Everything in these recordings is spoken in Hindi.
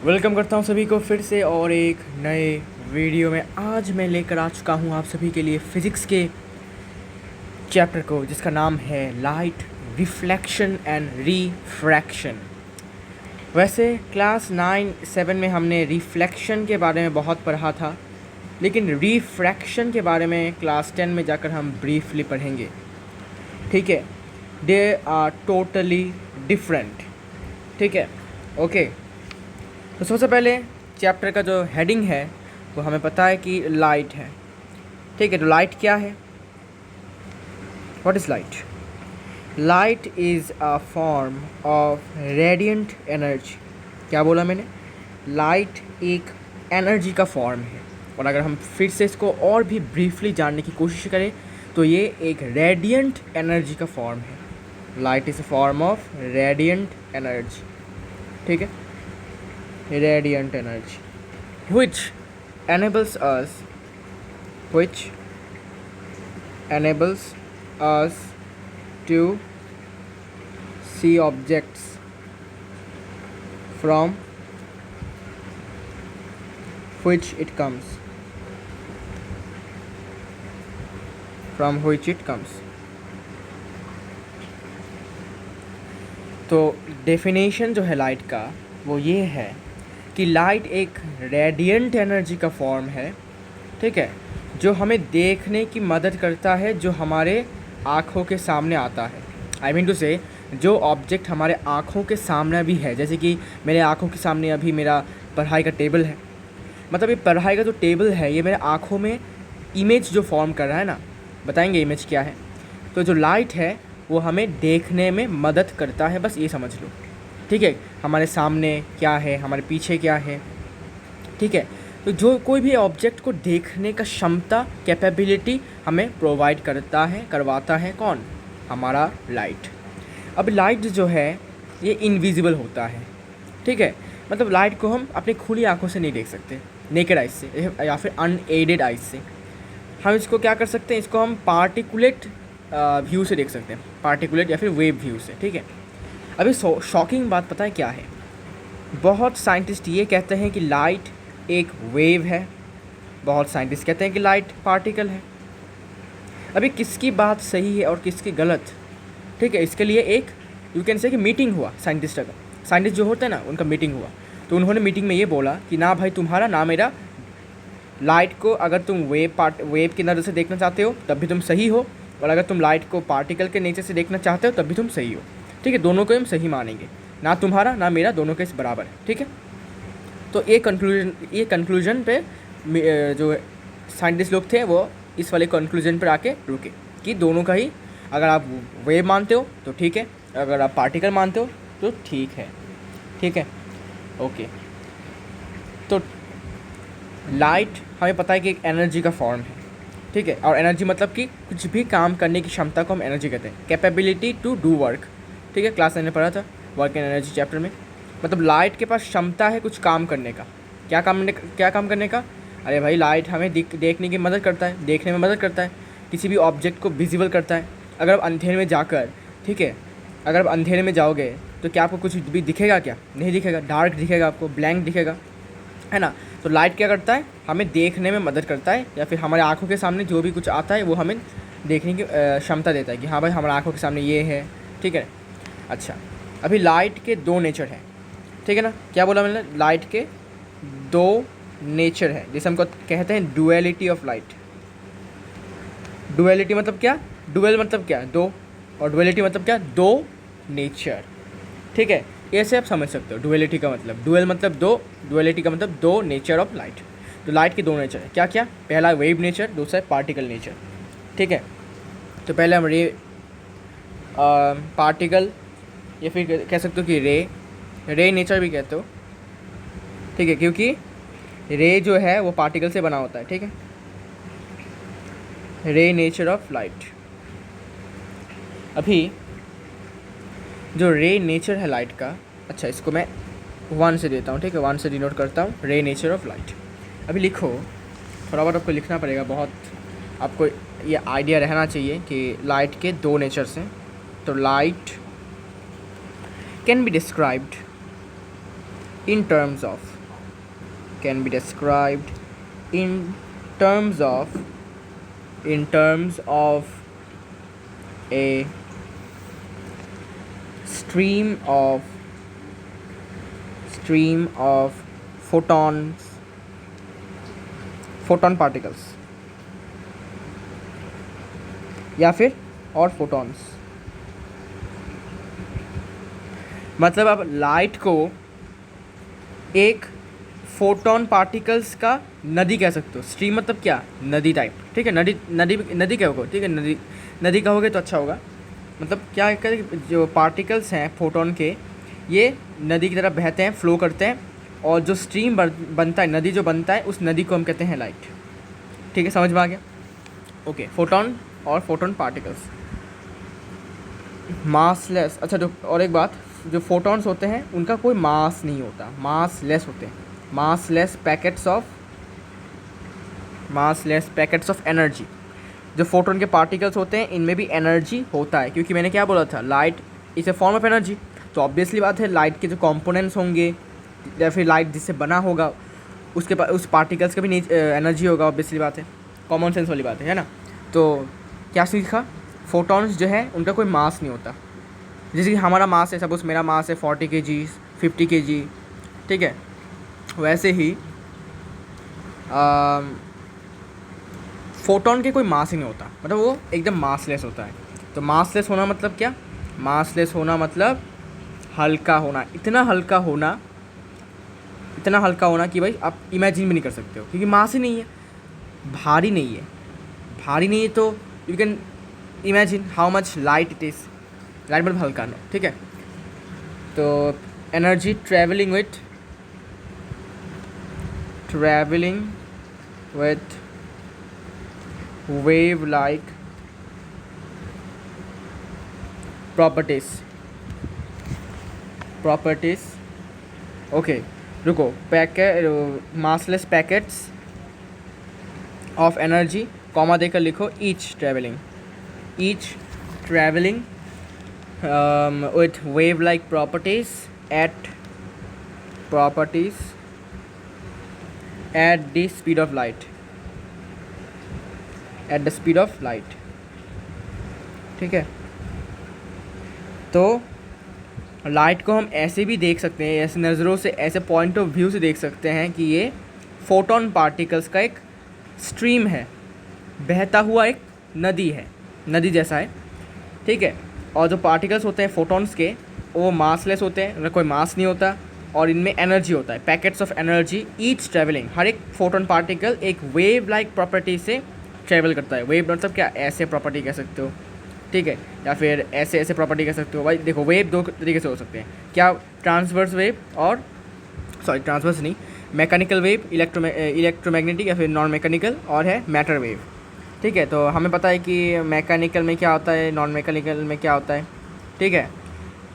वेलकम करता हूँ सभी को फिर से और एक नए वीडियो में। आज मैं लेकर आ चुका हूँ आप सभी के लिए फ़िज़िक्स के चैप्टर को, जिसका नाम है लाइट, रिफ्लेक्शन एंड रिफ्रैक्शन। वैसे क्लास 7 में हमने रिफ्लेक्शन के बारे में बहुत पढ़ा था, लेकिन रिफ्रैक्शन के बारे में क्लास 10 में जाकर हम ब्रीफली पढ़ेंगे। ठीक है, दे आर टोटली डिफरेंट। ठीक है, ओके। तो सबसे पहले चैप्टर का जो हेडिंग है वो हमें पता है कि लाइट है। ठीक है, तो लाइट क्या है? What is light? Light is a form of radiant energy. क्या बोला मैंने? लाइट एक एनर्जी का फॉर्म है। और अगर हम फिर से इसको और भी ब्रीफली जानने की कोशिश करें तो ये एक रेडिएंट एनर्जी का फॉर्म है। Light is a form of radiant energy. ठीक है, radiant energy which enables us which enables us to see objects from which it comes from which it comes। तो डेफिनेशन जो है लाइट का वो ये है कि लाइट एक रेडिएंट एनर्जी का फॉर्म है। ठीक है, जो हमें देखने की मदद करता है, जो हमारे आँखों के सामने आता है। आई मीन टू से जो ऑब्जेक्ट हमारे आँखों के सामने भी है, जैसे कि मेरे आँखों के सामने अभी मेरा पढ़ाई का टेबल है। मतलब ये पढ़ाई का जो टेबल है ये मेरे आँखों में इमेज जो फॉर्म कर रहा है ना, बताएंगे इमेज क्या है। तो जो लाइट है वो हमें देखने में मदद करता है, बस ये समझ लो। ठीक है, हमारे सामने क्या है, हमारे पीछे क्या है। ठीक है, तो जो कोई भी ऑब्जेक्ट को देखने का क्षमता, कैपेबिलिटी हमें प्रोवाइड करवाता है कौन? हमारा लाइट। अब लाइट जो है ये इनविजिबल होता है। ठीक है, मतलब लाइट को हम अपनी खुली आंखों से नहीं देख सकते, नेकेड आइज से या फिर अनएडेड आइज से। हम इसको क्या कर सकते हैं, इसको हम पार्टिकुलेट व्यू से देख सकते हैं, पार्टिकुलेट या फिर वेव व्यू से। ठीक है, अभी शॉकिंग बात पता है क्या है? बहुत साइंटिस्ट ये कहते हैं कि लाइट एक वेव है, बहुत साइंटिस्ट कहते हैं कि लाइट पार्टिकल है। अभी किसकी बात सही है और किसकी गलत? ठीक है, इसके लिए एक यू कैन से कि मीटिंग हुआ साइंटिस्ट का। साइंटिस्ट जो होते हैं ना, उनका मीटिंग हुआ, तो उन्होंने मीटिंग में ये बोला कि ना भाई तुम्हारा ना मेरा, लाइट को अगर तुम वेव की नज़र से देखना चाहते हो तब भी तुम सही हो, और अगर तुम लाइट को पार्टिकल के नेचर से देखना चाहते हो तब भी तुम सही हो। ठीक है, दोनों को हम सही मानेंगे, ना तुम्हारा ना मेरा, दोनों के बराबर है। ठीक है, तो ये कंक्लूजन पे जो साइंटिस्ट लोग थे वो इस वाले कंक्लूजन पर आके रुके कि दोनों का ही, अगर आप वेव मानते हो तो ठीक है, अगर आप पार्टिकल मानते हो तो ठीक है। ठीक है, ओके। तो लाइट हमें पता है कि एक एनर्जी का फॉर्म है। ठीक है, और एनर्जी मतलब कि कुछ भी काम करने की क्षमता को हम एनर्जी कहते हैं, कैपेबिलिटी टू डू वर्क। ठीक है, क्लास 9 में पढ़ा था वर्क एंड एनर्जी चैप्टर में। मतलब लाइट के पास क्षमता है कुछ काम करने का। क्या काम करने का? अरे भाई, लाइट हमें देखने की मदद करता है, देखने में मदद करता है, किसी भी ऑब्जेक्ट को विजिबल करता है। अगर आप अंधेरे में जाकर, ठीक है, अगर आप अंधेरे में जाओगे तो क्या आपको कुछ भी दिखेगा? क्या नहीं दिखेगा, डार्क दिखेगा, आपको ब्लैंक दिखेगा, है ना। तो लाइट क्या करता है? हमें देखने में मदद करता है, या फिर हमारे आँखों के सामने जो भी कुछ आता है वो हमें देखने की क्षमता देता है कि हाँ भाई हमारे आँखों के सामने ये है। ठीक है, अच्छा। अभी लाइट के दो नेचर हैं। ठीक है ना, क्या बोला मैंने? लाइट के दो नेचर है, जिसे हमको कहते हैं डुअलिटी ऑफ लाइट। डुअलिटी मतलब क्या? डुअल मतलब क्या? दो, और डुअलिटी मतलब क्या? दो नेचर। ठीक है, ऐसे आप समझ सकते हो डुअलिटी का मतलब। डुअल मतलब दो, डुअलिटी का मतलब दो नेचर ऑफ लाइट। तो लाइट के दो नेचर है, क्या क्या? पहला वेव नेचर, दूसरा है पार्टिकल नेचर। ठीक है, तो पहले हम पार्टिकल या फिर कह सकते हो कि रे नेचर भी कहते हो। ठीक है, क्योंकि रे जो है वो पार्टिकल से बना होता है। ठीक है, रे नेचर ऑफ लाइट। अभी जो रे नेचर है लाइट का, अच्छा इसको मैं 1 से देता हूँ। ठीक है, 1 से डिनोट करता हूँ रे नेचर ऑफ लाइट। अभी लिखो, थोड़ा बहुत आपको लिखना पड़ेगा, बहुत आपको ये आइडिया रहना चाहिए कि लाइट के दो नेचर्स हैं। तो light can be described in terms of, can be described in terms of, in terms of a stream of photons, photon particles, या फिर और फोटॉन्स। मतलब आप लाइट को एक फोटोन पार्टिकल्स का नदी कह सकते हो। स्ट्रीम मतलब क्या, नदी टाइप, ठीक है। नदी नदी नदी कहोगे, ठीक है, नदी नदी कहोगे तो अच्छा होगा। मतलब क्या कहते, जो पार्टिकल्स हैं फोटोन के, ये नदी की तरह बहते हैं, फ्लो करते हैं, और जो स्ट्रीम बनता है, नदी जो बनता है, उस नदी को हम कहते हैं लाइट। ठीक है, समझ में आ गया? ओके, फोटोन और फोटोन पार्टिकल्स मासलेस। अच्छा, जो और एक बात, जो फोटॉन्स होते हैं उनका कोई मास नहीं होता, मासलेस होते हैं। Massless packets of energy. जो फोटोन के पार्टिकल्स होते हैं इनमें भी एनर्जी होता है, क्योंकि मैंने क्या बोला था, light is a form of energy. तो ऑब्वियसली बात है, लाइट के जो कंपोनेंट्स होंगे या फिर लाइट जिससे बना होगा उसके उस पार्टिकल्स का भी एनर्जी होगा, ऑब्वियसली बात है, कॉमन सेंस वाली बात है ना। तो क्या सीखा, फोटॉन्स जो है उनका कोई मास नहीं होता। जैसे कि हमारा मास है, सपोज मेरा मास है 40 kg, 50 kg, ठीक है, वैसे ही फोटॉन के कोई मास ही नहीं होता, मतलब वो एकदम मासलेस होता है। तो मासलेस होना मतलब क्या, मासलेस होना मतलब हल्का होना, इतना हल्का होना कि भाई आप इमेजिन भी नहीं कर सकते हो, क्योंकि मास ही नहीं है, भारी नहीं है। तो you can imagine how much light it is. Light मतलब हल्का नहीं, ठीक है। तो energy travelling with wave like properties. Okay, रुको, massless packets of energy, comma देकर लिखो, each travelling with wave-like properties at the speed of light, ठीक है। तो लाइट को हम ऐसे भी देख सकते हैं, ऐसे नज़रों से, ऐसे पॉइंट ऑफ व्यू से देख सकते हैं कि ये फोटोन पार्टिकल्स का एक स्ट्रीम है, बहता हुआ एक नदी है, नदी जैसा है, ठीक है। और जो पार्टिकल्स होते हैं फोटॉन्स के, वो मासलेस होते हैं, उनका कोई मास नहीं होता, और इनमें एनर्जी होता है, packets of energy, each travelling. हर एक फोटोन पार्टिकल एक वेव लाइक प्रॉपर्टी से ट्रैवल करता है। वेव मतलब क्या, ऐसे प्रॉपर्टी कह सकते हो, ठीक है, या फिर ऐसे प्रॉपर्टी कह सकते हो। भाई देखो, वेव दो तरीके से हो सकते हैं, क्या, ट्रांसवर्स वेव और ट्रांसवर्स नहीं, मैकेनिकल वेव, इलेक्ट्रोमैग्नेटिक, या फिर नॉन मैकेनिकल, और है मैटर वेव, ठीक है। तो हमें पता है कि मैकेनिकल में क्या होता है, नॉन मैकेनिकल में क्या होता है, ठीक है।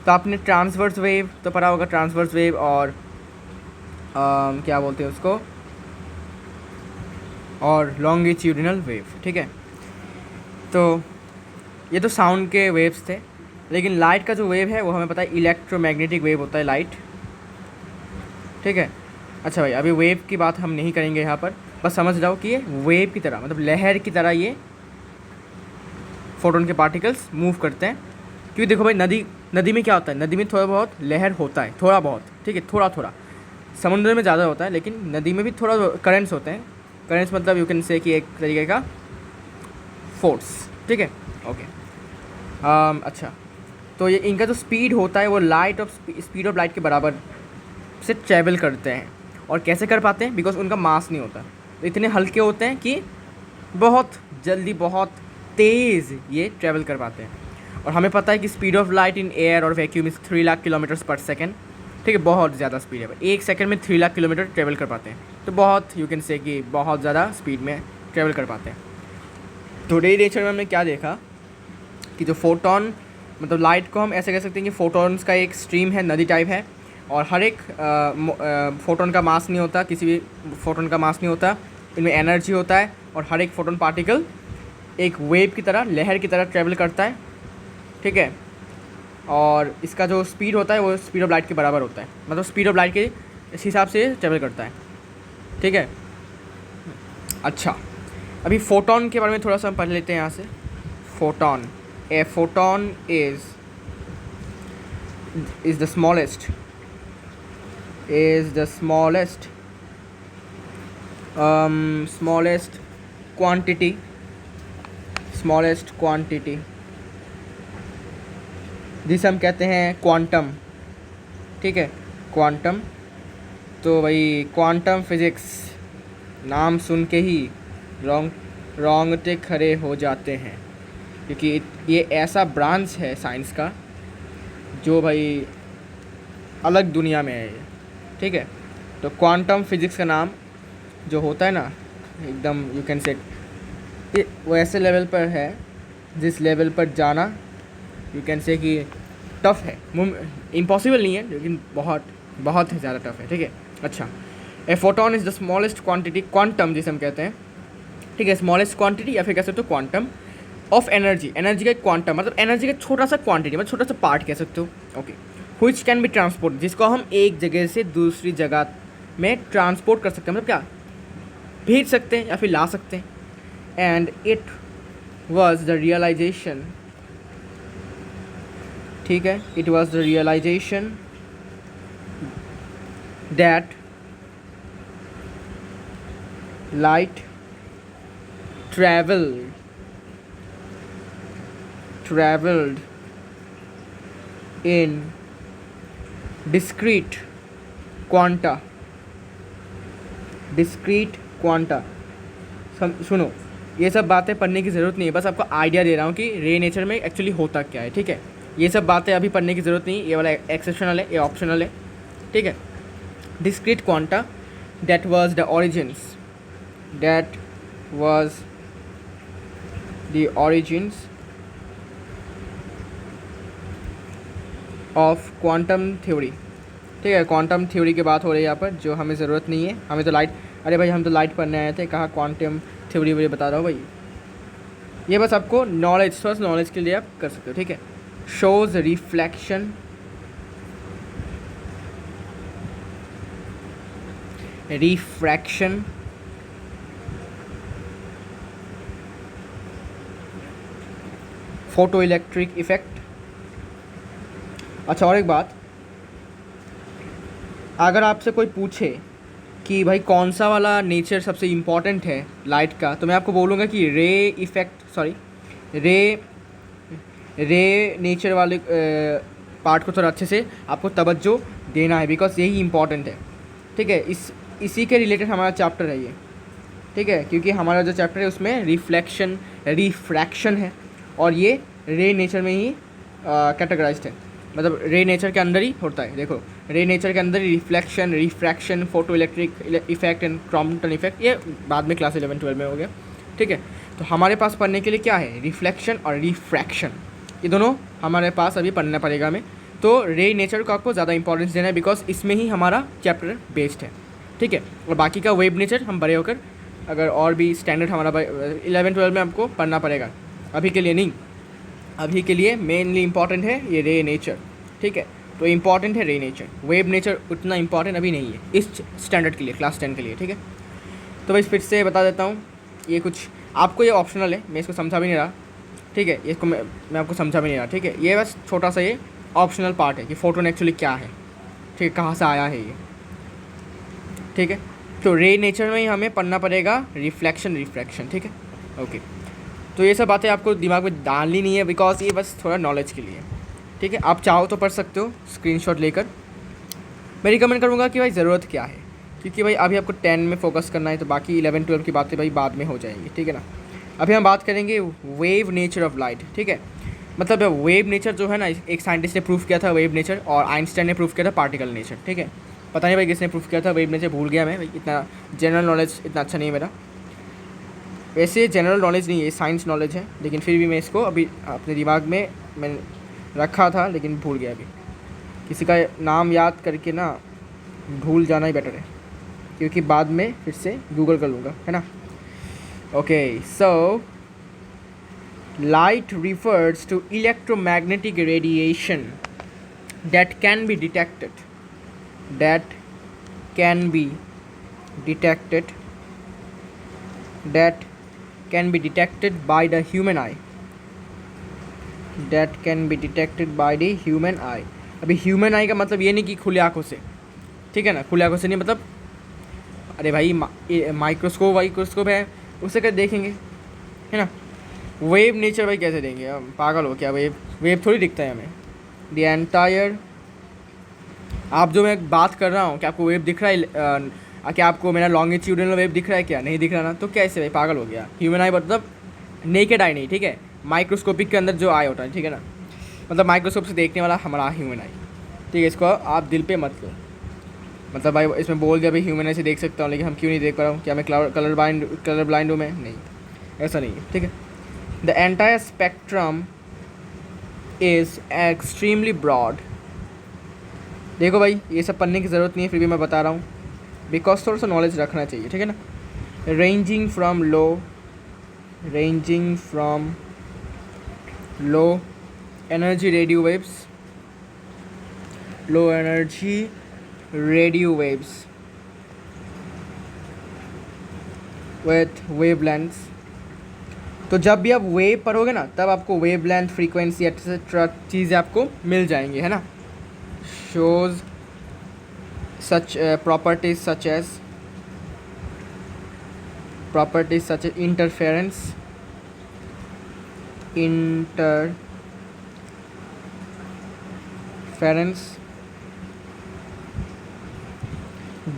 तो आपने ट्रांसवर्स वेव तो पढ़ा होगा, ट्रांसवर्स वेव, और क्या बोलते हैं उसको, और लॉन्गिट्यूडिनल वेव, ठीक है। तो ये तो साउंड के वेव्स थे, लेकिन लाइट का जो वेव है वो हमें पता है इलेक्ट्रोमैग्नेटिक वेव होता है लाइट, ठीक है। अच्छा भाई, अभी वेव की बात हम नहीं करेंगे यहाँ पर, बस समझ जाओ कि ये वेव की तरह, मतलब लहर की तरह ये फोटोन के पार्टिकल्स मूव करते हैं। क्योंकि देखो भाई, नदी में क्या होता है, नदी में थोड़ा बहुत लहर होता है, थोड़ा बहुत, ठीक है, थोड़ा। समुद्र में ज़्यादा होता है, लेकिन नदी में भी थोड़ा करंट्स होते हैं। करंट्स मतलब यू कैन से कि एक तरीके का फोर्स, ठीक है, ओके। अच्छा, तो ये इनका जो स्पीड होता है वो स्पीड ऑफ लाइट के बराबर से ट्रैवल करते हैं। और कैसे कर पाते हैं, बिकॉज उनका मास नहीं होता, तो इतने हल्के होते हैं कि बहुत जल्दी, बहुत तेज़ ये ट्रैवल कर पाते हैं। और हमें पता है कि speed of light in air और वैक्यूम इज़ 3 लाख किलोमीटर्स पर सेकेंड, ठीक है, बहुत ज़्यादा स्पीड है। एक सेकंड में 3 लाख किलोमीटर ट्रैवल कर पाते हैं, तो बहुत, यू कैन से कि बहुत ज़्यादा स्पीड में ट्रैवल कर पाते हैं। तो रे लेक्चर में हमने क्या देखा कि जो फोटोन, मतलब लाइट को हम ऐसे कह सकते हैं कि फोटोन्स का एक स्ट्रीम है, नदी टाइप है, और हर एक फोटोन का मास नहीं होता, किसी भी फोटोन का मास नहीं होता, इनमें एनर्जी होता है, और हर एक फोटोन पार्टिकल एक वेव की तरह, लहर की तरह ट्रैवल करता है, ठीक है। और इसका जो स्पीड होता है वो स्पीड ऑफ लाइट के बराबर होता है, मतलब स्पीड ऑफ लाइट के इस हिसाब से ट्रेवल करता है, ठीक है। अच्छा, अभी फोटोन के बारे में थोड़ा सा हम पढ़ लेते हैं यहाँ से। Photon, a photon is the smallest quantity जिसे हम कहते हैं क्वांटम, ठीक है, क्वांटम। तो भाई क्वांटम फिज़िक्स नाम सुन के ही रोंगटे खड़े हो जाते हैं, क्योंकि ये ऐसा ब्रांच है साइंस का जो भाई अलग दुनिया में है ये, ठीक है। तो क्वांटम फिज़िक्स का नाम जो होता है ना, एकदम यू कैन से वो ऐसे लेवल पर है जिस लेवल पर जाना यू कैन से कि टफ़ है, इम्पॉसिबल नहीं है, लेकिन बहुत बहुत ही ज़्यादा टफ़ है, ठीक है। अच्छा, a photon is the smallest quantity, quantum जिसे हम कहते हैं, ठीक है, स्मॉलेस्ट क्वांटिटी या फिर कह सकते हो क्वांटम ऑफ एनर्जी। एनर्जी का क्वांटम मतलब एनर्जी का छोटा सा क्वांटिटी, मतलब छोटा सा पार्ट कह सकते हो, okay. Which can be transport, जिसको हम एक जगह से दूसरी जगह में ट्रांसपोर्ट कर सकते हैं, मतलब क्या भेज सकते हैं या फिर ला सकते हैं। And it was the realization, ठीक है, it was the realization that light traveled in discrete quanta। सुनो, ये सब बातें पढ़ने की ज़रूरत नहीं है, बस आपको आइडिया दे रहा हूँ कि रे नेचर में एक्चुअली होता क्या है, ठीक है। ये सब बातें अभी पढ़ने की ज़रूरत नहीं, ये वाला एक्सेप्शनल है, ये ऑप्शनल है, ठीक है। Discrete quanta that was the origins of quantum theory, ठीक है। क्वांटम थ्योरी की बात हो रही है यहाँ पर, जो हमें ज़रूरत नहीं है, हमें तो लाइट, अरे भाई हम तो लाइट पढ़ने आए थे, कहाँ क्वांटम थ्योरी मुझे बता रहा हूँ भाई। ये बस आपको नॉलेज, फर्स्ट नॉलेज के लिए आप कर सकते हो, ठीक है। Shows refraction photo electric effect. अच्छा, और एक बात, अगर आपसे कोई पूछे कि भाई कौन सा वाला नेचर सबसे इम्पॉर्टेंट है लाइट का, तो मैं आपको बोलूँगा कि रे नेचर वाले पार्ट को थोड़ा अच्छे से आपको तवज्जो देना है, बिकॉज यही इम्पॉर्टेंट है, ठीक है। इसी के रिलेटेड हमारा चैप्टर है ये, ठीक है, क्योंकि हमारा जो चैप्टर है उसमें रिफ्रैक्शन है, और ये रे नेचर में ही कैटेगराइज्ड है, मतलब रे नेचर के अंदर ही होता है। देखो, रे नेचर के अंदर reflection, refraction, photo electric effect and Crompton effect, ये बाद में क्लास 11-12 में हो गया, ठीक है। तो हमारे पास पढ़ने के लिए क्या है, रिफ्लेक्शन और रिफ्रैक्शन, ये दोनों हमारे पास अभी पढ़ना पड़ेगा हमें। तो रे नेचर को आपको ज़्यादा इंपॉर्टेंस देना है, बिकॉज इसमें ही हमारा चैप्टर बेस्ड है, ठीक है। और बाकी का वेव नेचर हम बड़े होकर अगर और भी स्टैंडर्ड हमारा 11-12 में आपको पढ़ना पड़ेगा, अभी के लिए नहीं। अभी के लिए मेनली इंपॉर्टेंट है ये रे नेचर, ठीक है। तो इम्पॉर्टेंट है रे नेचर, वेव नेचर उतना इंपॉर्टेंट अभी नहीं है इस स्टैंडर्ड के लिए, क्लास 10 के लिए, ठीक है। तो भाई फिर से बता देता हूँ, ये कुछ आपको ये ऑप्शनल है, मैं इसको समझा भी नहीं रहा, ठीक है, इसको मैं आपको समझा भी नहीं रहा, ठीक है। ये बस छोटा सा ये ऑप्शनल पार्ट है कि फोटोन एक्चुअली क्या है, ठीक है, कहाँ से आया है ये, ठीक है। तो रे नेचर में ही हमें पढ़ना पड़ेगा रिफ्रैक्शन, ठीक है, ओके। तो ये सब बातें आपको दिमाग में डालनी नहीं है, बिकॉज ये बस थोड़ा नॉलेज के लिए, ठीक है। आप चाहो तो पढ़ सकते हो स्क्रीनशॉट लेकर। मैं रिकमेंड करूँगा कि भाई ज़रूरत क्या है, क्योंकि भाई अभी आपको 10 में फोकस करना है, तो बाकी 11-12 की बातें भाई बाद में हो जाएंगी, ठीक है ना। अभी हम बात करेंगे वेव नेचर ऑफ लाइट, ठीक है। मतलब वेव नेचर जो है ना, एक साइंटिस्ट ने प्रूफ किया था वेव नेचर, और आइंस्टाइन ने प्रूफ किया था पार्टिकल नेचर, ठीक है। पता नहीं भाई किसने प्रूफ किया था वेव नेचर, भूल गया मैं भाई, इतना जनरल नॉलेज इतना अच्छा नहीं है मेरा। वैसे जनरल नॉलेज नहीं है, साइंस नॉलेज है, लेकिन फिर भी मैं इसको अभी अपने दिमाग में मैंने रखा था, लेकिन भूल गया अभी। किसी का नाम याद करके ना भूल जाना ही बेटर है, क्योंकि बाद में फिर से गूगल कर लूँगा, है ना। Okay, so light refers to electromagnetic radiation that can be detected can be detected that can be detected by the human eye, that can be detected by the human eye। अभी ह्यूमन आई का मतलब ये नहीं कि खुले आंखों से, ठीक है ना, खुले आंखों से नहीं, मतलब अरे भाई माइक्रोस्कोप वाइक्रोस्कोप है, उससे कर देखेंगे, है ना। वेव नेचर भाई कैसे देंगे, हम पागल हो क्या, वेव थोड़ी दिखता है हमें। द एंटायर, आप जो मैं बात कर रहा हूँ, क्या आपको वेव दिख रहा है, क्या आपको मेरा लॉन्गिट्यूडनल वेव दिख रहा है, क्या नहीं दिख रहा ना, तो कैसे भाई पागल हो गया। ह्यूमन आई मतलब नेकेड आई नहीं, ठीक है, माइक्रोस्कोपिक के अंदर जो आई होता है, ठीक है ना, मतलब माइक्रोस्कोप से देखने वाला हमारा ह्यूमन आई, ठीक है। इसको आप दिल पे मत लो, मतलब भाई इसमें बोल दिया भाई ह्यूमन आई से देख सकता हूँ, लेकिन हम क्यों नहीं देख पा रहा हूँ, क्या मैं कलर ब्लाइंड हूँ मैं, नहीं, ऐसा नहीं है, ठीक है। The entire spectrum is extremely broad. देखो भाई ये सब पढ़ने की ज़रूरत नहीं है, फिर भी मैं बता रहा हूँ, बिकॉज थोड़ा सा नॉलेज रखना चाहिए, ठीक है ना। Ranging from low energy radio waves with wavelengths. तो जब भी आप वेव पढ़ोगे ना, तब आपको वेवलेंथ, फ्रीक्वेंसी एक्सेट्रा चीज़ें आपको मिल जाएंगी, है ना। Shows such properties such as interference,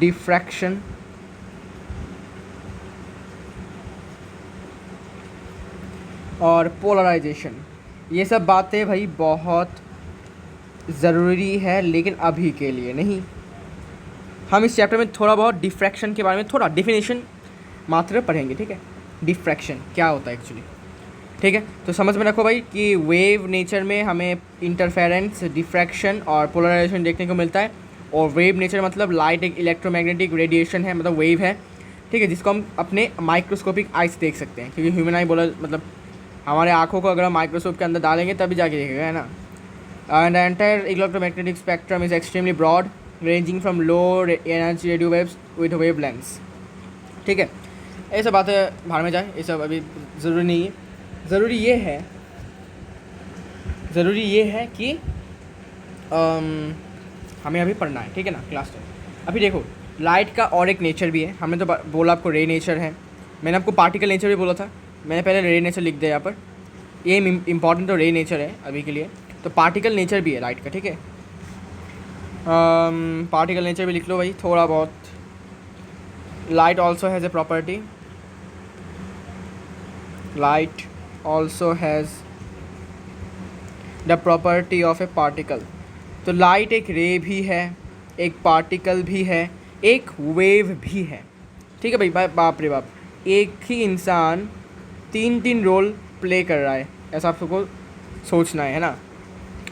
diffraction और पोलराइजेशन। ये सब बातें भाई बहुत ज़रूरी है, लेकिन अभी के लिए नहीं। हम इस चैप्टर में थोड़ा बहुत डिफ्रैक्शन के बारे में थोड़ा डेफिनेशन मात्र पढ़ेंगे, ठीक है। डिफ्रैक्शन क्या होता है एक्चुअली, ठीक है। तो समझ में रखो भाई कि वेव नेचर में हमें इंटरफेरेंस, डिफ्रैक्शन और पोलराइजेशन देखने को मिलता है। और वेव नेचर मतलब लाइट एक इलेक्ट्रोमैग्नेटिक रेडिएशन है, मतलब वेव है, ठीक है, जिसको हम अपने माइक्रोस्कोपिक आई से देख सकते हैं, क्योंकि ह्यूमन आई बोला मतलब हमारे आँखों को अगर हम माइक्रोस्कोप के अंदर डालेंगे तभी जाके देखेगा, है ना। And entire electromagnetic spectrum is extremely broad ranging from low energy radio waves with wavelengths, ठीक है। ये सब बातें बाहर में जाए, ये सब अभी ज़रूरी नहीं है। ज़रूरी ये है कि हमें अभी पढ़ना है, ठीक है ना, क्लास 10। अभी देखो लाइट का और एक नेचर भी है, हमने तो बोला आपको रे नेचर है, मैंने आपको पार्टिकल नेचर भी बोला था, मैंने पहले रे नेचर लिख दिया यहाँ पर, ये इम्पॉर्टेंट तो रे नेचर है अभी के लिए। तो पार्टिकल नेचर भी है लाइट का, ठीक है। पार्टिकल नेचर भी लिख लो भाई थोड़ा बहुत। Light also has a property, light also has the property of A particle. तो लाइट एक रे भी है, एक पार्टिकल भी है, एक वेव भी है, ठीक है भाई। बाप रे बाप, एक ही इंसान 3 रोल प्ले कर रहा है, ऐसा आप सबको सोचना है ना।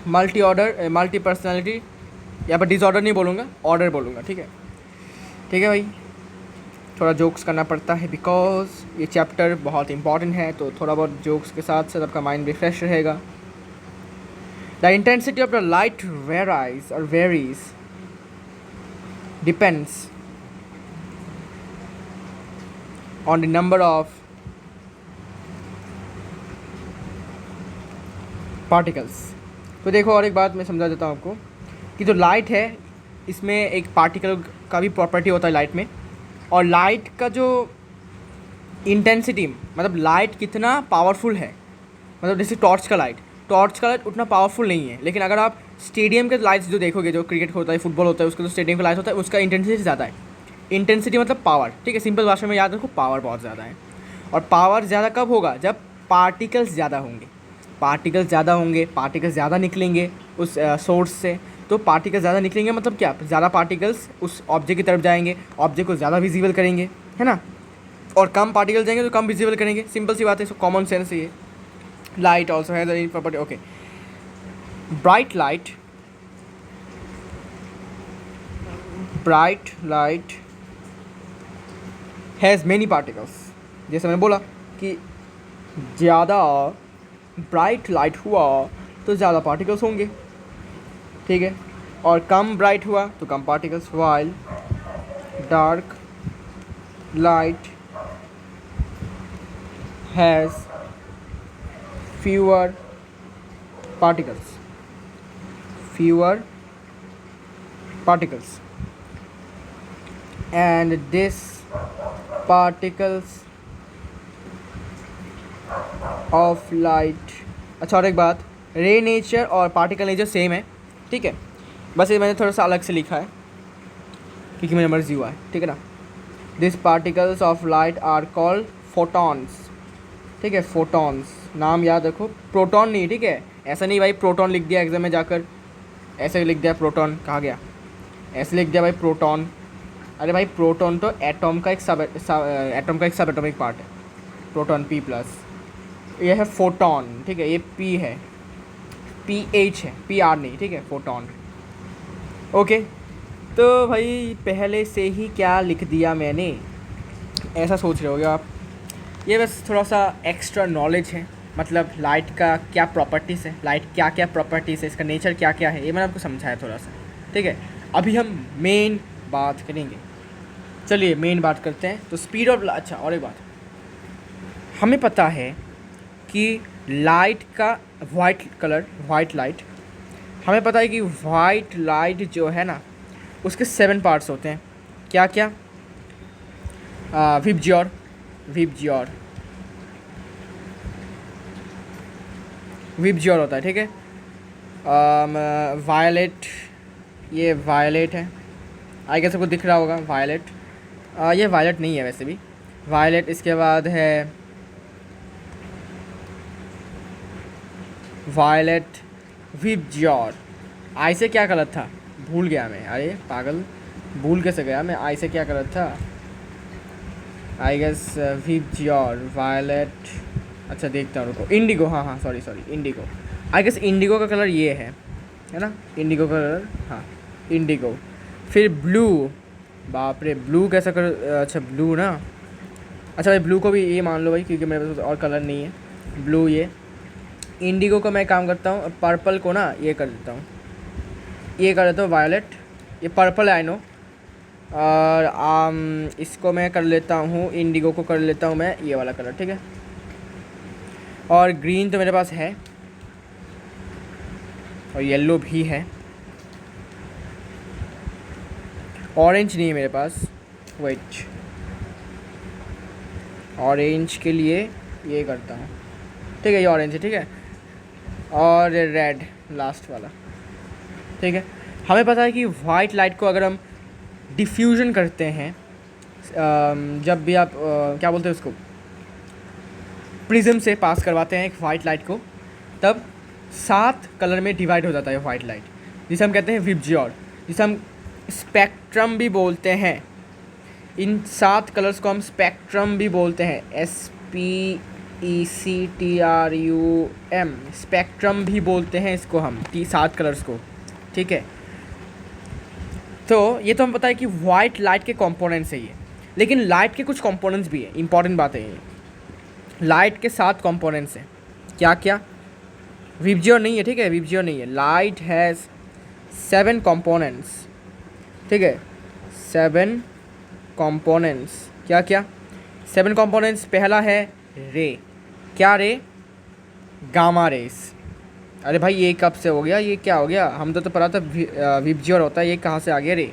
मल्टी पर्सनैलिटी, यहाँ पर डिसऑर्डर नहीं बोलूँगा, ऑर्डर बोलूँगा, ठीक है भाई। थोड़ा जोक्स करना पड़ता है बिकॉज ये चैप्टर बहुत इंपॉर्टेंट है, तो थोड़ा बहुत जोक्स के साथ साथ आपका माइंड रिफ्रेश रहेगा। The intensity of the light varies depends on the number of particles. तो देखो और एक बात मैं समझा देता हूँ आपको कि जो लाइट है इसमें एक पार्टिकल का भी प्रॉपर्टी होता है लाइट में, और लाइट का जो इंटेंसिटी मतलब लाइट कितना पावरफुल है, मतलब जैसे टॉर्च का लाइट उतना पावरफुल नहीं है, लेकिन अगर आप स्टेडियम के लाइट्स जो देखोगे, जो क्रिकेट होता है, फुटबॉल होता है, उसका जो स्टेडियम का लाइट होता है उसका इंटेंसिटी ज़्यादा है। इंटेंसिटी मतलब पावर, ठीक है, सिंपल भाषा में याद रखो, पावर बहुत ज़्यादा है। और पावर ज़्यादा कब होगा, जब पार्टिकल्स ज़्यादा होंगे, पार्टिकल्स ज़्यादा निकलेंगे उस सोर्स से। तो पार्टिकल्स ज़्यादा निकलेंगे मतलब क्या, ज़्यादा पार्टिकल्स उस ऑब्जेक्ट की तरफ जाएंगे, ऑब्जेक्ट को ज़्यादा विजिबल करेंगे, है ना। और कम पार्टिकल जाएंगे तो कम विजिबल करेंगे, सिंपल सी बात है, कॉमन सेंस है ये। Light also has any property, okay. Bright light has many particles. जैसे मैंने बोला कि ज़्यादा ब्राइट लाइट हुआ तो ज़्यादा पार्टिकल्स होंगे, ठीक है, और कम ब्राइट हुआ तो कम particles. While dark light has fewer particles, fewer particles, and this particles of light। अच्छा, और एक बात, रे नेचर और पार्टिकल नेचर सेम है, ठीक है, बस ये मैंने थोड़ा सा अलग से लिखा है क्योंकि मेरी मर्जी हुआ है, ठीक है ना। This particles of light are called photons, ठीक है, फोटॉन्स, नाम याद रखो, प्रोटॉन नहीं, ठीक है, ऐसा नहीं भाई प्रोटॉन लिख दिया एग्जाम में जाकर, ऐसे लिख दिया प्रोटॉन, कहा गया ऐसे लिख दिया भाई प्रोटॉन। अरे भाई प्रोटॉन तो एटॉम का एक एटॉम का एक सब एटॉमिक पार्ट है, प्रोटॉन P प्लस, ये है फोटॉन, ठीक है, ये P है, PH है, PR नहीं, ठीक है, फोटॉन। ओके, तो भाई पहले से ही क्या लिख दिया मैंने, ऐसा सोच रहे होगे आप, ये बस थोड़ा सा एक्स्ट्रा नॉलेज है, मतलब लाइट का क्या प्रॉपर्टीज़ है, लाइट क्या क्या प्रॉपर्टीज़ है, इसका नेचर क्या क्या है, ये मैंने आपको समझाया थोड़ा सा, ठीक है। अभी हम मेन बात करेंगे, चलिए मेन बात करते हैं। तो स्पीड ऑफ, अच्छा और एक बात, हमें पता है कि लाइट का वाइट कलर, वाइट लाइट, हमें पता है कि वाइट लाइट जो है ना उसके 7 पार्ट्स होते हैं, क्या क्या, विबज्योर, विबज्योर, विबज्योर होता है, ठीक है, वायलेट, ये वायलेट है, आई गेस सबको दिख रहा होगा वायलेट, ये वायलेट नहीं है वैसे भी, वायलेट, इसके बाद है वायलेट, विबज्योर। आई से क्या कलर था, भूल गया मैं, अरे पागल, भूल कैसे गया मैं, आई से क्या कलर था, आई गेस विबज्योर, वायलेट, अच्छा देखता हूँ, रुको, इंडिगो, हाँ हाँ sorry indigo, I guess indigo का कलर ये है ना, इंडिगो का कलर, हाँ इंडिगो। फिर ब्लू, बाप रे ब्लू कैसा कर, अच्छा ब्लू ना, अच्छा भाई ब्लू को भी ये मान लो भाई क्योंकि मेरे पास और कलर नहीं है, ब्लू ये। इंडिगो को मैं काम करता हूँ, पर्पल को ना ये कर देता हूँ, ये कर देता हूँ वायलेट, ये पर्पल है आई नो, और इसको मैं कर लेता हूँ, इंडिगो को कर लेता हूँ मैं ये वाला कलर, ठीक है। और ग्रीन तो मेरे पास है, और येलो भी है, ऑरेंज नहीं है मेरे पास, वेट, ऑरेंज के लिए ये करता हूँ, ठीक है, ये ऑरेंज है, ठीक है, और रेड लास्ट वाला, ठीक है। हमें पता है कि वाइट लाइट को अगर हम डिफ्यूजन करते हैं, जब भी आप क्या बोलते हैं उसको, प्रिज्म से पास करवाते हैं एक वाइट लाइट को, तब 7 कलर में डिवाइड हो जाता है वाइट लाइट, जिसे हम कहते हैं विबज्योर, जिसे हम स्पेक्ट्रम भी बोलते हैं। इन 7 कलर्स को हम स्पेक्ट्रम भी बोलते हैं, SPECTRUM, स्पेक्ट्रम भी बोलते हैं इसको हम, 7 कलर्स को, ठीक है। तो ये तो हम पता है कि वाइट लाइट के कंपोनेंट्स है ये, लेकिन लाइट के कुछ कंपोनेंट्स भी है, इंपॉर्टेंट बात है ये, लाइट के 7 कंपोनेंट्स हैं, क्या क्या, विबज्योर नहीं है, ठीक है, विबज्योर नहीं है, लाइट हैज़ 7 कंपोनेंट्स, ठीक है, 7 कंपोनेंट्स, क्या क्या, 7 कंपोनेंट्स, पहला है रे, क्या रे, गामा रेस। अरे भाई ये कब से हो गया, ये क्या हो गया, हम तो पढ़ा था विबज्योर होता है, ये कहाँ से आ गया रे।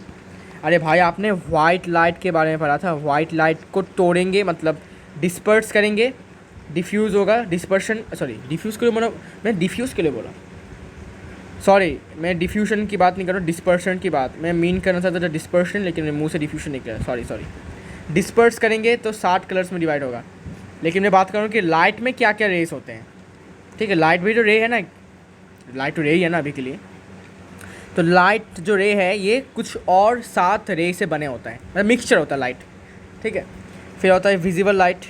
अरे भाई आपने वाइट लाइट के बारे में पढ़ा था, वाइट लाइट को तोड़ेंगे मतलब डिस्पर्स करेंगे, डिफ्यूज़ होगा, डिस्पर्शन, सॉरी डिफ्यूज़ के लिए बोला मैं, डिफ्यूज़ के लिए बोला, सॉरी मैं डिफ्यूजन की बात नहीं कर रहा हूँ, डिस्पर्शन की बात मैं मीन करना चाहता था, डिस्पर्शन, लेकिन मेरे मुंह से डिफ्यूजन निकला, सॉरी। डिस्पर्स करेंगे तो 7 कलर्स में डिवाइड होगा, लेकिन मैं बात कर रहा हूँ कि लाइट में क्या क्या रेस होते हैं, ठीक है, लाइट भी तो रे है ना, लाइट तो रे ही है ना अभी के लिए, तो लाइट जो रे है ये कुछ और 7 रे से बने होता है, मतलब मिक्सचर होता है लाइट, ठीक है। फिर होता है विजिबल लाइट,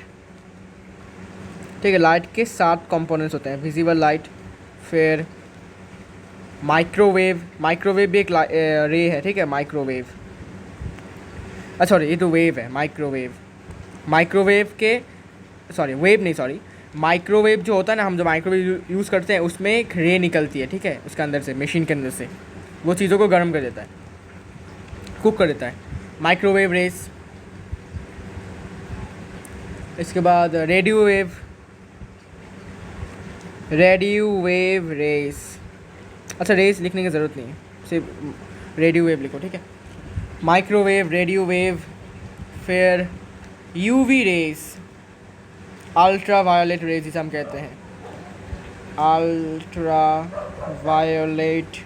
ठीक है, लाइट के 7 कंपोनेंट्स होते हैं, विजिबल लाइट। फिर माइक्रोवेव, माइक्रोवेव भी एक रे है, ठीक है, माइक्रोवेव, अच्छा सॉरी ये तो वेव है, माइक्रोवेव के, सॉरी वेव नहीं, सॉरी माइक्रोवेव जो होता है ना, हम जो माइक्रोवेव यूज़ करते हैं उसमें एक रे निकलती है, ठीक है, उसके अंदर से, मशीन के अंदर से, वो चीज़ों को गर्म कर देता है, कुक कर देता है, माइक्रोवेव रेस, इसके बाद रेडियो वेव रेस। अच्छा, रेस लिखने की ज़रूरत नहीं है, सिर्फ रेडियो वेव लिखो, ठीक है। माइक्रोवेव, रेडियो वेव, फिर UV rays, ultraviolet rays जिसे हम कहते हैं, अल्ट्रा वायोलेट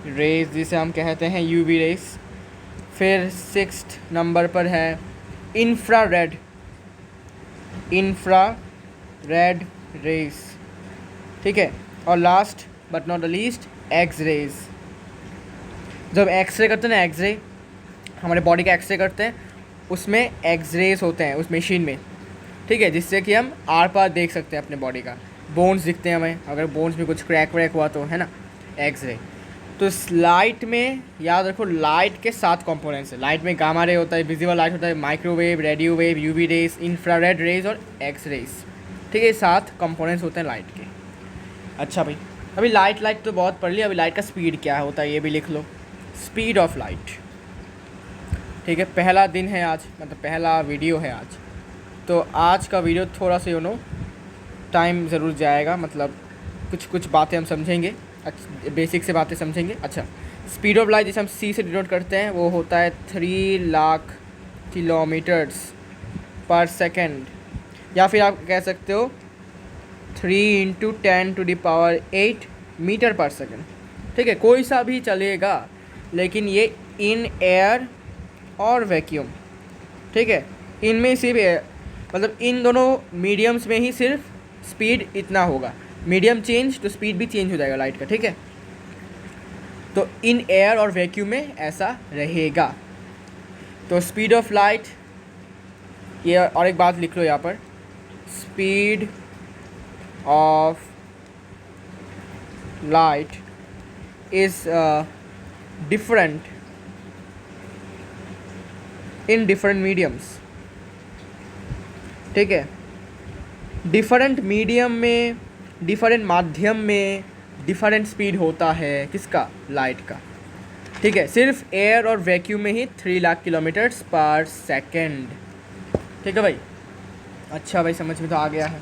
रेस जिसे हम कहते हैं यूवी रेस। फिर 6th नंबर पर है इंफ्रारेड रेस, ठीक है। और last but not the least X rays. जब एक्सरे करते हैं ना, एक्सरे हमारे बॉडी का एक्सरे करते हैं, उसमें एक्स रेज होते हैं उस मशीन में, ठीक है, जिससे कि हम आर पार देख सकते हैं अपने बॉडी का, बोन्स दिखते हैं हमें, अगर बोन्स में कुछ क्रैक वैक हुआ तो, है ना, एक्सरे। तो इस लाइट में याद रखो, लाइट के 7 कंपोनेंट्स है। लाइट में गामा रे होता है, विजिबल लाइट होता है, microwave, radio wave, UV rays, infrared rays और एक्स रेज, ठीक है। 7 कंपोनेंट्स होते हैं लाइट के। अच्छा भाई, अभी लाइट तो बहुत पढ़ लिया, अभी लाइट का स्पीड क्या होता है ये भी लिख लो। स्पीड ऑफ लाइट, ठीक है। पहला दिन है आज, मतलब पहला वीडियो है आज, तो आज का वीडियो थोड़ा सा टाइम ज़रूर जाएगा, मतलब कुछ बातें हम समझेंगे, बेसिक से बातें समझेंगे। अच्छा, स्पीड ऑफ लाइट जिसे हम सी से डिनोट करते हैं वो होता है 3 लाख किलोमीटर्स पर सेकेंड, या फिर आप कह सकते हो 3 × 10⁸ मीटर पर सेकेंड, ठीक है। कोई सा भी चलेगा, लेकिन ये इन एयर और वैक्यूम, ठीक है, इनमें सिर्फ मतलब इन दोनों मीडियम्स में ही सिर्फ स्पीड इतना होगा। मीडियम चेंज तो स्पीड भी चेंज हो जाएगा लाइट का, ठीक है। तो इन एयर और वैक्यूम में ऐसा रहेगा। तो स्पीड ऑफ लाइट, ये और एक बात लिख लो यहाँ पर, speed of light is different in different mediums, ठीक है। डिफरेंट मीडियम में, डिफरेंट माध्यम में डिफरेंट स्पीड होता है, किसका, लाइट का, ठीक है। सिर्फ एयर और वैक्यूम में ही 3 लाख किलोमीटर्स पर सेकेंड, ठीक है भाई। अच्छा भाई, समझ में तो आ गया है।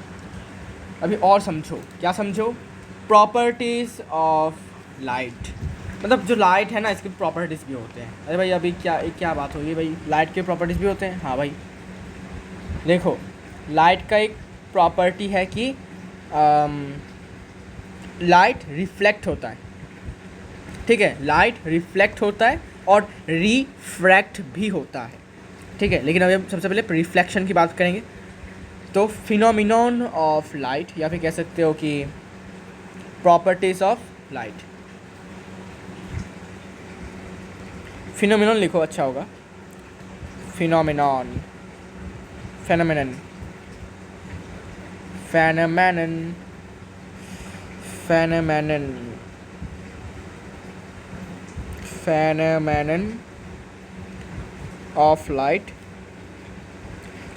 अभी और समझो, क्या समझो, प्रॉपर्टीज़ ऑफ लाइट, मतलब जो लाइट है ना, इसकी प्रॉपर्टीज़ भी होते हैं। अरे भाई, अभी क्या बात होगी भाई, लाइट के प्रॉपर्टीज़ भी होते हैं। हाँ भाई, देखो, लाइट का एक प्रॉपर्टी है कि लाइट रिफ्लेक्ट होता है, ठीक है। लाइट रिफ्लेक्ट होता है और रिफ्रैक्ट भी होता है, ठीक है। लेकिन अभी हम सबसे पहले रिफ्लेक्शन की बात करेंगे। तो फिनोमिनन ऑफ लाइट, या फिर कह सकते हो कि प्रॉपर्टीज़ ऑफ लाइट। फिनोमिनन लिखो, अच्छा होगा, phenomenon, phenomenon, phenomenon, phenomenon, phenomenon of light.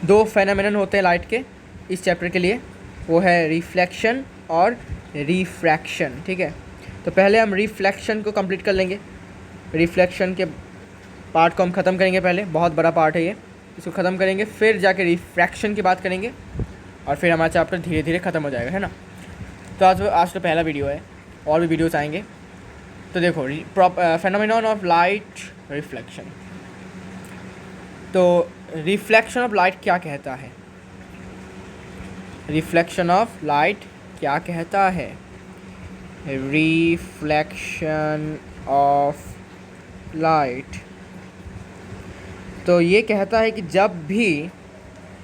2 phenomenon होते हैं लाइट के इस चैप्टर के लिए, वो है रिफ्लेक्शन और रिफ्रैक्शन, ठीक है। तो पहले हम रिफ्लेक्शन को कंप्लीट कर लेंगे। रिफ्लेक्शन के पार्ट को हम ख़त्म करेंगे, पहले बहुत बड़ा पार्ट है ये, इसको ख़त्म करेंगे, फिर जाके रिफ्रैक्शन की बात करेंगे, और फिर हमारा चैप्टर धीरे धीरे ख़त्म हो जाएगा, है ना। तो आज तो पहला वीडियो है, और भी वीडियोस आएंगे। तो देखो, फेनोमेनन ऑफ लाइट, रिफ्लेक्शन। तो रिफ्लेक्शन ऑफ लाइट क्या कहता है, रिफ्लेक्शन ऑफ लाइट क्या कहता है, रिफ्लेक्शन ऑफ लाइट तो ये कहता है कि जब भी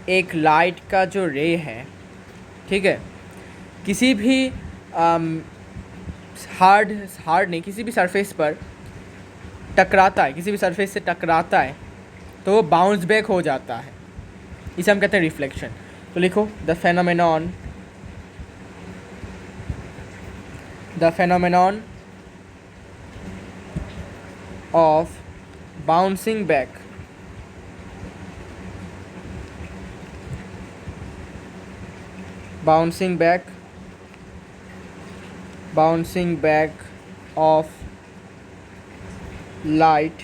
एक लाइट का जो रे है, ठीक है, किसी भी हार्ड नहीं, किसी भी सरफेस पर टकराता है, किसी भी सरफेस से टकराता है, तो वो बाउंस बैक हो जाता है, इसे हम कहते हैं रिफ्लेक्शन। तो लिखो, the phenomenon of bouncing back of light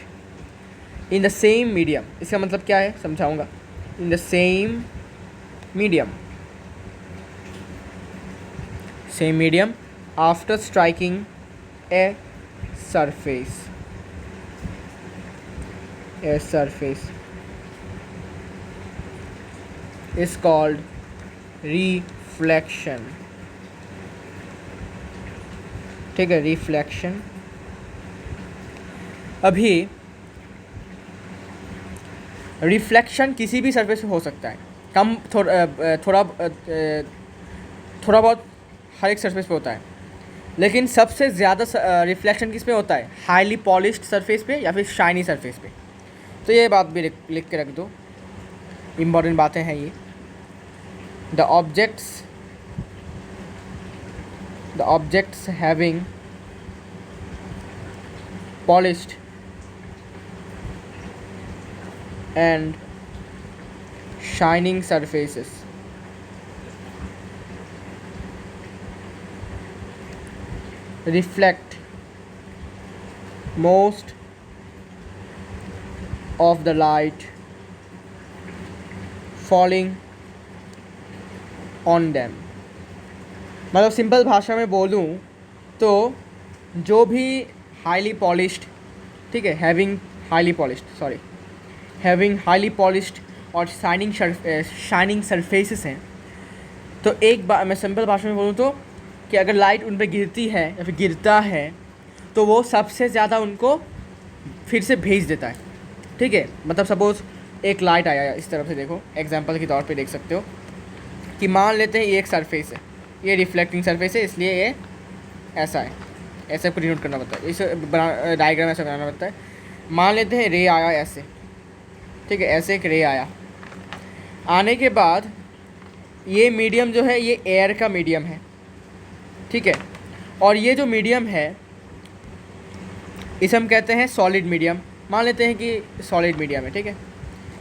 in the same medium, इसका मतलब क्या है समझाऊंगा। इन the same medium, same medium after striking a surface, a surface is called reflection। ठीक है, रिफ्लेक्शन। अभी रिफ्लेक्शन किसी भी सरफेस पे हो सकता है, कम थोड़ा बहुत हर एक सरफेस पे होता है, लेकिन सबसे ज़्यादा रिफ्लेक्शन किस पे होता है, हाईली पॉलिश्ड सरफेस पे या फिर शाइनी सरफेस पे। तो ये बात भी लिख के रख दो, इम्पॉर्टेंट बातें हैं ये। The objects having polished and shining surfaces reflect most of the light falling on them। मतलब सिंपल भाषा में बोलूँ तो जो भी हाईली पॉलिश्ड, ठीक है, हैविंग हाईली पॉलिश्ड और शाइनिंग सरफेसेस हैं, तो एक बार मैं सिंपल भाषा में बोलूँ तो कि अगर लाइट उन पर गिरती है या फिर गिरता है तो वो सबसे ज़्यादा उनको फिर से भेज देता है। ठीक है, मतलब सपोज़ एक लाइट आया, इस तरफ से देखो, एग्जांपल के तौर पे देख सकते हो कि मान लेते हैं ये एक सरफेस है, ये रिफ्लेक्टिंग सरफेस है, इसलिए ये ऐसा है, ऐसे को डिनोट करना पड़ता है, इस डायग्राम ऐसा बनाना पड़ता है। मान लेते हैं रे आया ऐसे, ठीक है, ऐसे एक रे आया, आने के बाद ये मीडियम जो है ये एयर का मीडियम है, ठीक है, और ये जो मीडियम है इसे हम कहते हैं सॉलिड मीडियम। मान लेते हैं कि सॉलिड मीडियम है, ठीक है,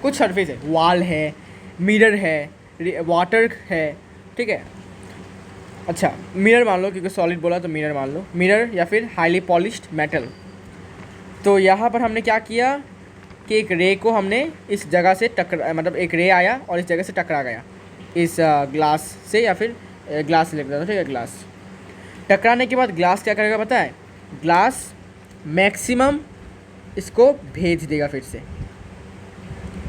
कुछ सरफेस है, वॉल है, मिरर है, वाटर है, ठीक है, अच्छा मिरर मान लो, क्योंकि सॉलिड बोला तो मिरर मान लो, मिरर या फिर हाईली पॉलिश्ड मेटल। तो यहाँ पर हमने क्या किया कि एक रे को हमने इस जगह से मतलब एक रे आया और इस जगह से टकरा गया इस ग्लास से, या फिर ग्लास से लेकर, ठीक है, ग्लास टकराने के बाद ग्लास क्या करेगा पता है, ग्लास मैक्सिमम इसको भेज देगा फिर से,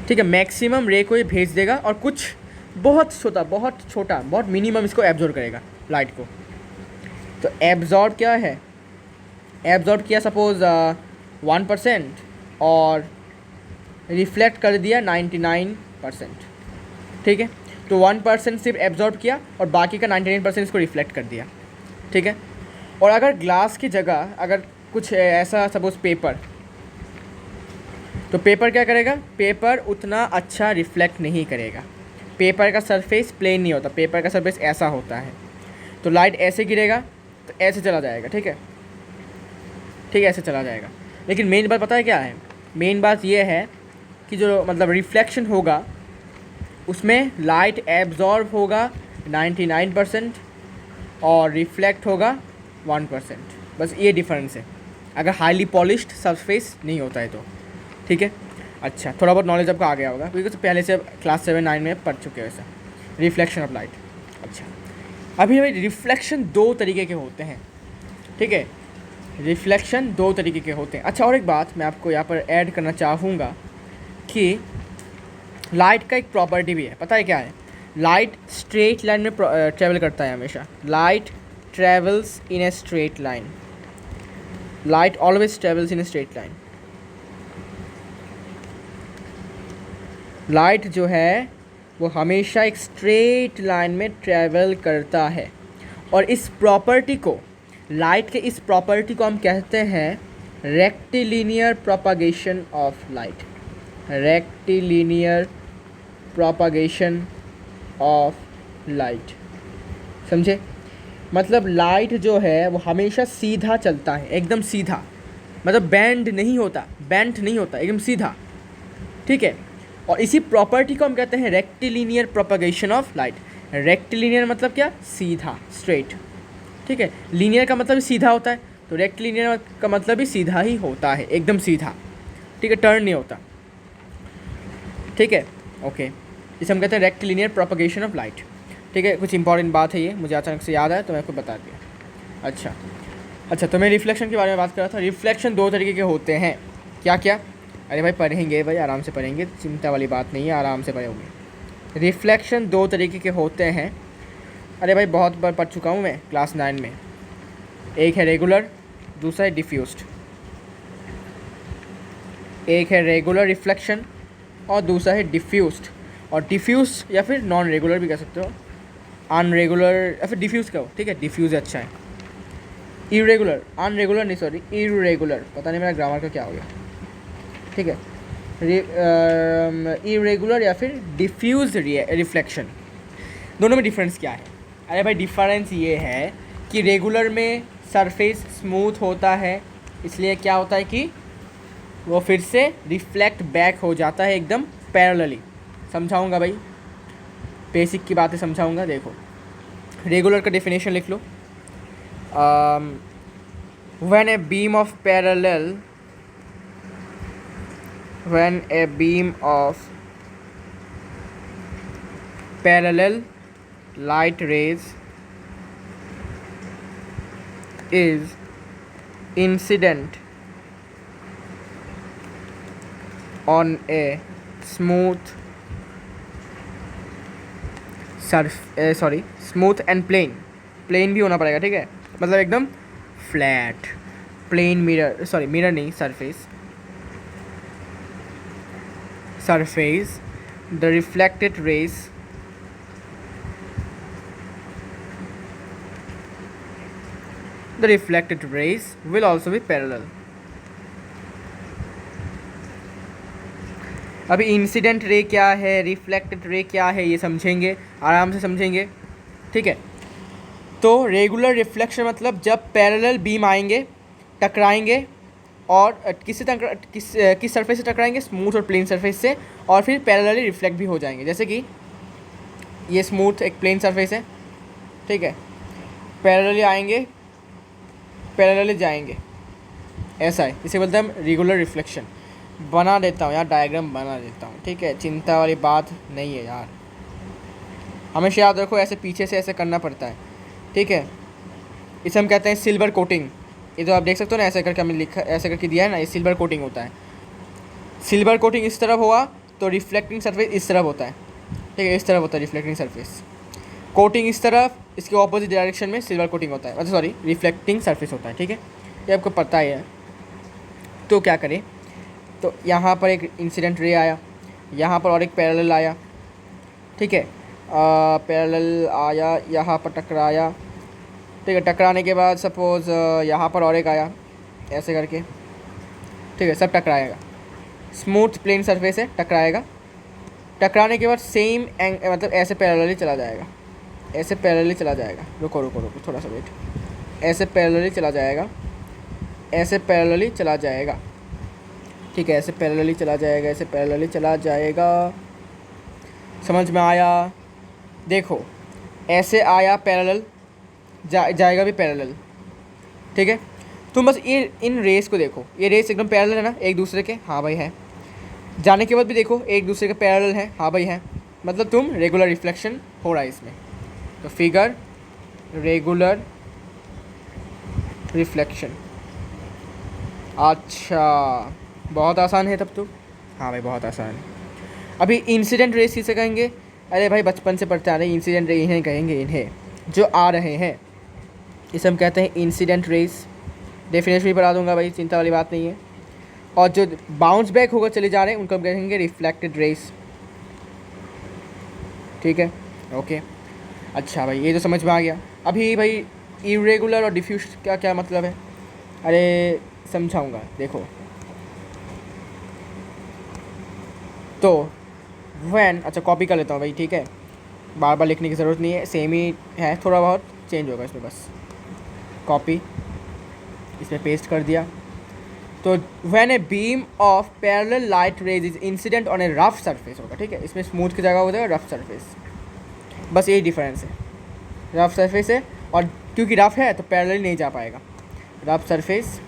ठीक है, मैक्सिमम रे को ये भेज देगा और कुछ बहुत छोटा बहुत मिनिमम इसको एब्जॉर्ब करेगा लाइट को। तो एब्जॉर्ब क्या है, एब्जॉर्ब किया सपोज 1% और रिफ्लेक्ट कर दिया 99%, ठीक है, तो 1% सिर्फ एब्जॉर्ब किया और बाकी का 99% इसको रिफ्लेक्ट कर दिया, ठीक है। और अगर ग्लास की जगह अगर कुछ ऐसा सपोज पेपर, तो पेपर क्या करेगा, पेपर उतना अच्छा रिफ्लेक्ट नहीं करेगा, पेपर का सरफेस प्लेन नहीं होता, पेपर का सरफेस ऐसा होता है, तो लाइट ऐसे गिरेगा तो ऐसे चला जाएगा, ठीक है, ऐसे चला जाएगा। लेकिन मेन बात पता है क्या है, मेन बात ये है कि जो मतलब रिफ्लेक्शन होगा उसमें लाइट एब्जॉर्ब होगा 99% और रिफ्लेक्ट होगा 1%, बस ये डिफरेंस है अगर हाईली पॉलिश्ड सरफेस नहीं होता है तो, ठीक है। अच्छा, थोड़ा बहुत नॉलेज आपका आ गया होगा क्योंकि पहले से क्लास 7-9 में पढ़ चुके हो ऐसा, रिफ्लेक्शन ऑफ लाइट। अच्छा, अभी रिफ्लेक्शन 2 तरीके के होते हैं, ठीक है, रिफ्लेक्शन 2 तरीके के होते हैं। अच्छा, और एक बात मैं आपको यहाँ पर ऐड करना चाहूँगा कि लाइट का एक प्रॉपर्टी भी है, पता है क्या है, लाइट स्ट्रेट लाइन में ट्रैवल करता है हमेशा, light travels in a straight line, light always travels in a straight line. Light जो है वो हमेशा एक स्ट्रेट लाइन में ट्रैवल करता है, और इस प्रॉपर्टी को, लाइट के इस प्रॉपर्टी को हम कहते हैं rectilinear propagation of light, rectilinear propagation of light, समझे। मतलब लाइट जो है वो हमेशा सीधा चलता है, एकदम सीधा, मतलब बेंट नहीं होता, एकदम सीधा, ठीक है। और इसी प्रॉपर्टी को हम कहते हैं rectilinear propagation of light. Rectilinear मतलब क्या, सीधा, स्ट्रेट, ठीक है, लीनियर का मतलब सीधा होता है, तो रेक्टिलिनियर का मतलब भी सीधा ही होता है, एकदम सीधा, ठीक है, टर्न नहीं होता। ठीक है, ओके। इसे हम कहते हैं रेक्टिलिनियर प्रोपगेशन ऑफ लाइट। ठीक है, कुछ इंपॉर्टेंट बात है ये, मुझे अचानक से याद आया तो मैं आपको बता दिया। अच्छा, तो मैं रिफ्लेक्शन के बारे में बात कर रहा था। रिफ्लेक्शन दो तरीके के होते हैं। क्या क्या? अरे भाई पढ़ेंगे भाई, आराम से पढ़ेंगे, चिंता वाली बात नहीं है, आराम से पढ़ोगे। रिफ्लेक्शन दो तरीके के होते हैं। अरे भाई बहुत बार पढ़ चुका हूँ मैं क्लास 9 में। एक है रेगुलर, दूसरा है डिफ्यूज्ड। एक है रेगुलर रिफ्लेक्शन और दूसरा है डिफ्यूज्ड। और डिफ्यूज या फिर नॉन रेगुलर भी कह सकते हो, अनरेगुलर या फिर डिफ्यूज़ कहो। ठीक है, डिफ्यूज़ अच्छा है। इरेगुलर, अनरेगुलर नहीं, सॉरी इरेगुलर, पता नहीं मेरा ग्रामर का क्या हो गया। ठीक है, इरेगुलर या फिर डिफ्यूज रिफ्लेक्शन, दोनों में डिफरेंस क्या है? अरे भाई डिफरेंस ये है कि रेगुलर में सरफेस स्मूथ होता है, इसलिए क्या होता है कि वो फिर से रिफ्लेक्ट बैक हो जाता है एकदम पैरेलली। समझाऊंगा भाई, बेसिक की बातें समझाऊंगा। देखो, रेगुलर का डेफिनेशन लिख लो। when a beam of parallel light rays is incident on a smooth smooth and plane भी होना पड़ेगा। ठीक है, मतलब एकदम फ्लैट प्लेन मिरर नहीं, surface the reflected rays will also be parallel. अभी इंसिडेंट रे क्या है, रिफ्लेक्टेड रे क्या है, ये समझेंगे, आराम से समझेंगे। ठीक है, तो रेगुलर रिफ्लेक्शन मतलब जब पैरेलल बीम आएंगे, टकराएंगे, और किस सरफेस से टकराएंगे? स्मूथ और प्लेन सरफेस से, और फिर पैरेलली रिफ्लेक्ट भी हो जाएंगे। जैसे कि ये स्मूथ एक प्लेन सरफेस है, ठीक है, पैरेलली आएंगे, पैरेलली जाएंगे, ऐसा है, इसे बोलते हैं हम रेगुलर रिफ्लेक्शन। बना देता हूँ यार, डायग्राम बना देता हूँ। ठीक है, चिंता वाली बात नहीं है यार, हमेशा याद रखो, ऐसे पीछे से ऐसे करना पड़ता है। ठीक है, इसे हम कहते हैं सिल्वर कोटिंग। ये तो आप देख सकते हो ना, ऐसे करके हमने लिखा, ऐसे करके दिया है ना, ये सिल्वर कोटिंग होता है। सिल्वर कोटिंग इस तरफ हुआ तो रिफ्लेक्टिंग सरफेस इस तरफ होता है। ठीक है, इस तरफ होता है रिफ्लेक्टिंग सरफेस, कोटिंग इस तरफ, इसके ऑपोजिट डायरेक्शन में सिल्वर कोटिंग होता है, मतलब सॉरी रिफ्लेक्टिंग सरफेस होता है। ठीक है, ये आपको पता ही है। तो क्या करें, तो यहाँ पर एक इंसिडेंट रे आया, यहाँ पर और एक पैरेलल आया। ठीक है, पैरेलल आया, यहाँ पर टकराया। ठीक है, टकराने के बाद सपोज़ यहाँ पर और एक आया, ऐसे करके। ठीक है, सब टकराएगा, स्मूथ प्लेन सरफेस है, टकराएगा। टकराने के बाद सेम मतलब ऐसे पैरेलली चला जाएगा, ऐसे पैरेलली चला जाएगा। रुको थोड़ा सा वेट। ऐसे पैरेलली चला जाएगा, ऐसे पैरेलली चला जाएगा। ठीक है, ऐसे पैरेलली चला जाएगा, ऐसे पैरेलली चला जाएगा। समझ में आया? देखो, ऐसे आया पैरेलल, जाएगा भी पैरेलल। ठीक है, तुम बस ये इन रेस को देखो, ये रेस एकदम पैरेलल है ना एक दूसरे के? हाँ भाई है। जाने के बाद भी देखो एक दूसरे के पैरेलल है। हाँ भाई है, मतलब तुम रेगुलर रिफ्लेक्शन हो रहा है इसमें। तो फिगर रेगुलर रिफ्लेक्शन। अच्छा, बहुत आसान है तब तो। हाँ भाई बहुत आसान है। अभी इंसिडेंट रेस किसे कहेंगे? अरे भाई बचपन से पढ़ते आ रहे हैं, इंसिडेंट रे इन्हें कहेंगे, इन्हें जो आ रहे हैं इसे हम कहते हैं इंसिडेंट रेस। डेफिनेशन भी पढ़ा दूंगा भाई, चिंता वाली बात नहीं है। और जो बाउंस बैक होकर चले जा रहे हैं उनको हम कहेंगे रिफ्लेक्टेड रेस। ठीक है, ओके। अच्छा भाई, ये तो समझ में आ गया। अभी भाई इरेगुलर और डिफ्यूज क्या क्या मतलब है? अरे समझाऊंगा, देखो। तो व्हेन, अच्छा कॉपी कर लेता हूँ भाई, ठीक है, बार बार लिखने की ज़रूरत नहीं है, सेम ही है, थोड़ा बहुत चेंज होगा इसमें बस। कॉपी, इसमें पेस्ट कर दिया। तो when a beam of parallel light rays is incident on A rough surface होगा। ठीक है, इसमें स्मूथ की जगह हो जाएगा रफ सरफेस, बस यही डिफरेंस है। रफ सरफेस है, और क्योंकि रफ है तो पैरेलल नहीं जा पाएगा। Rough surface,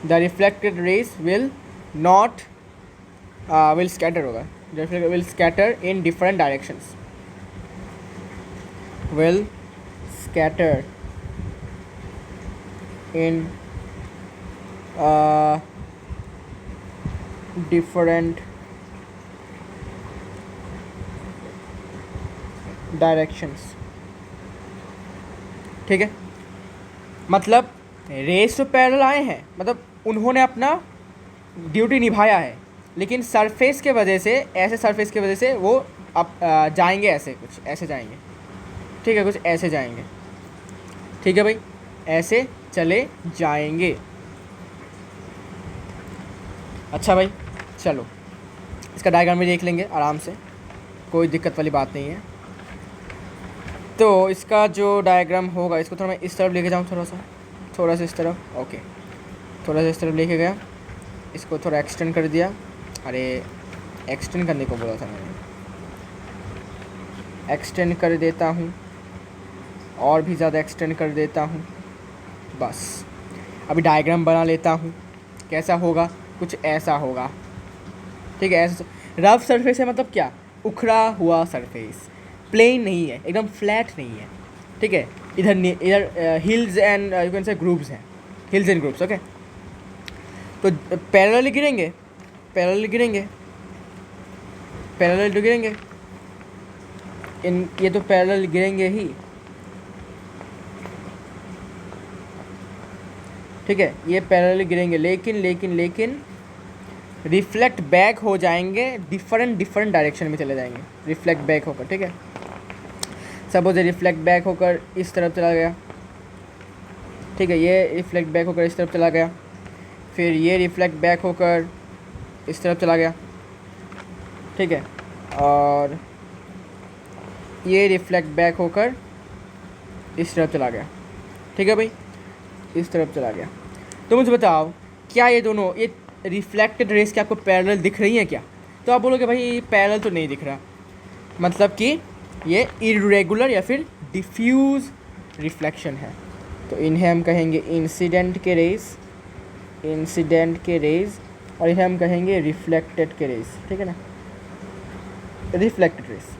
the reflected rays will not will scatter होगा, will scatter in different directions, will scatter in different directions. ठीक है, मतलब रेस तो पैरेलल आए हैं, मतलब उन्होंने अपना ड्यूटी निभाया है, लेकिन सरफेस के वजह से, ऐसे सरफेस की वजह से वो अब जाएंगे ऐसे, कुछ ऐसे जाएंगे। ठीक है, कुछ ऐसे जाएंगे। ठीक है भाई, ऐसे चले जाएंगे। अच्छा भाई, चलो इसका डायग्राम भी देख लेंगे आराम से, कोई दिक्कत वाली बात नहीं है। तो इसका जो डायग्राम होगा, इसको थोड़ा मैं इस तरफ लेके जाऊँ, थोड़ा सा इस तरफ। ओके, थोड़ा सा इस तरफ लेके गया, इसको थोड़ा एक्सटेंड कर दिया। अरे एक्सटेंड करने को बोला था मैंने, एक्सटेंड कर देता हूँ, और भी ज़्यादा एक्सटेंड कर देता हूँ। बस अभी डायग्राम बना लेता हूँ, कैसा होगा, कुछ ऐसा होगा। ठीक है, ऐसा रफ सरफेस है, मतलब क्या, उखड़ा हुआ सरफेस, प्लेन नहीं है, एकदम फ्लैट नहीं है। ठीक है, इधर hills and you can say groups हैं, हिल्स एंड ग्रुप्स। ओके, तो पैरेलल गिरेंगे, पैरेलल गिरेंगे, पैरेलल तो गिरेंगे, इन ये तो पैरेलल गिरेंगे ही। ठीक है, ये पैरेलल गिरेंगे, लेकिन लेकिन लेकिन रिफ्लेक्ट बैक हो जाएंगे, डिफरेंट डायरेक्शन में चले जाएंगे, रिफ्लेक्ट बैक होकर। ठीक है, सपोज रिफ्लेक्ट बैक होकर इस तरफ चला गया। ठीक है, ये रिफ्लेक्ट बैक होकर इस तरफ चला गया, फिर ये रिफ्लेक्ट बैक होकर इस तरफ चला गया। ठीक है, और ये रिफ्लेक्ट बैक होकर इस तरफ चला गया। ठीक है भाई, इस तरफ चला गया। तो मुझे बताओ, क्या ये दोनों, ये रिफ्लेक्टेड रेस क्या आपको पैरेलल दिख रही हैं क्या? तो आप बोलोगे भाई पैरेलल तो नहीं दिख रहा, मतलब कि ये इरेगुलर या फिर डिफ्यूज़ रिफ्लेक्शन है। तो इन्हें हम कहेंगे इंसिडेंट के रेस, इंसिडेंट के रेज, और इन्हें हम कहेंगे रिफ्लेक्टेड के रेस। ठीक है ना, रिफ्लेक्टेड रेस।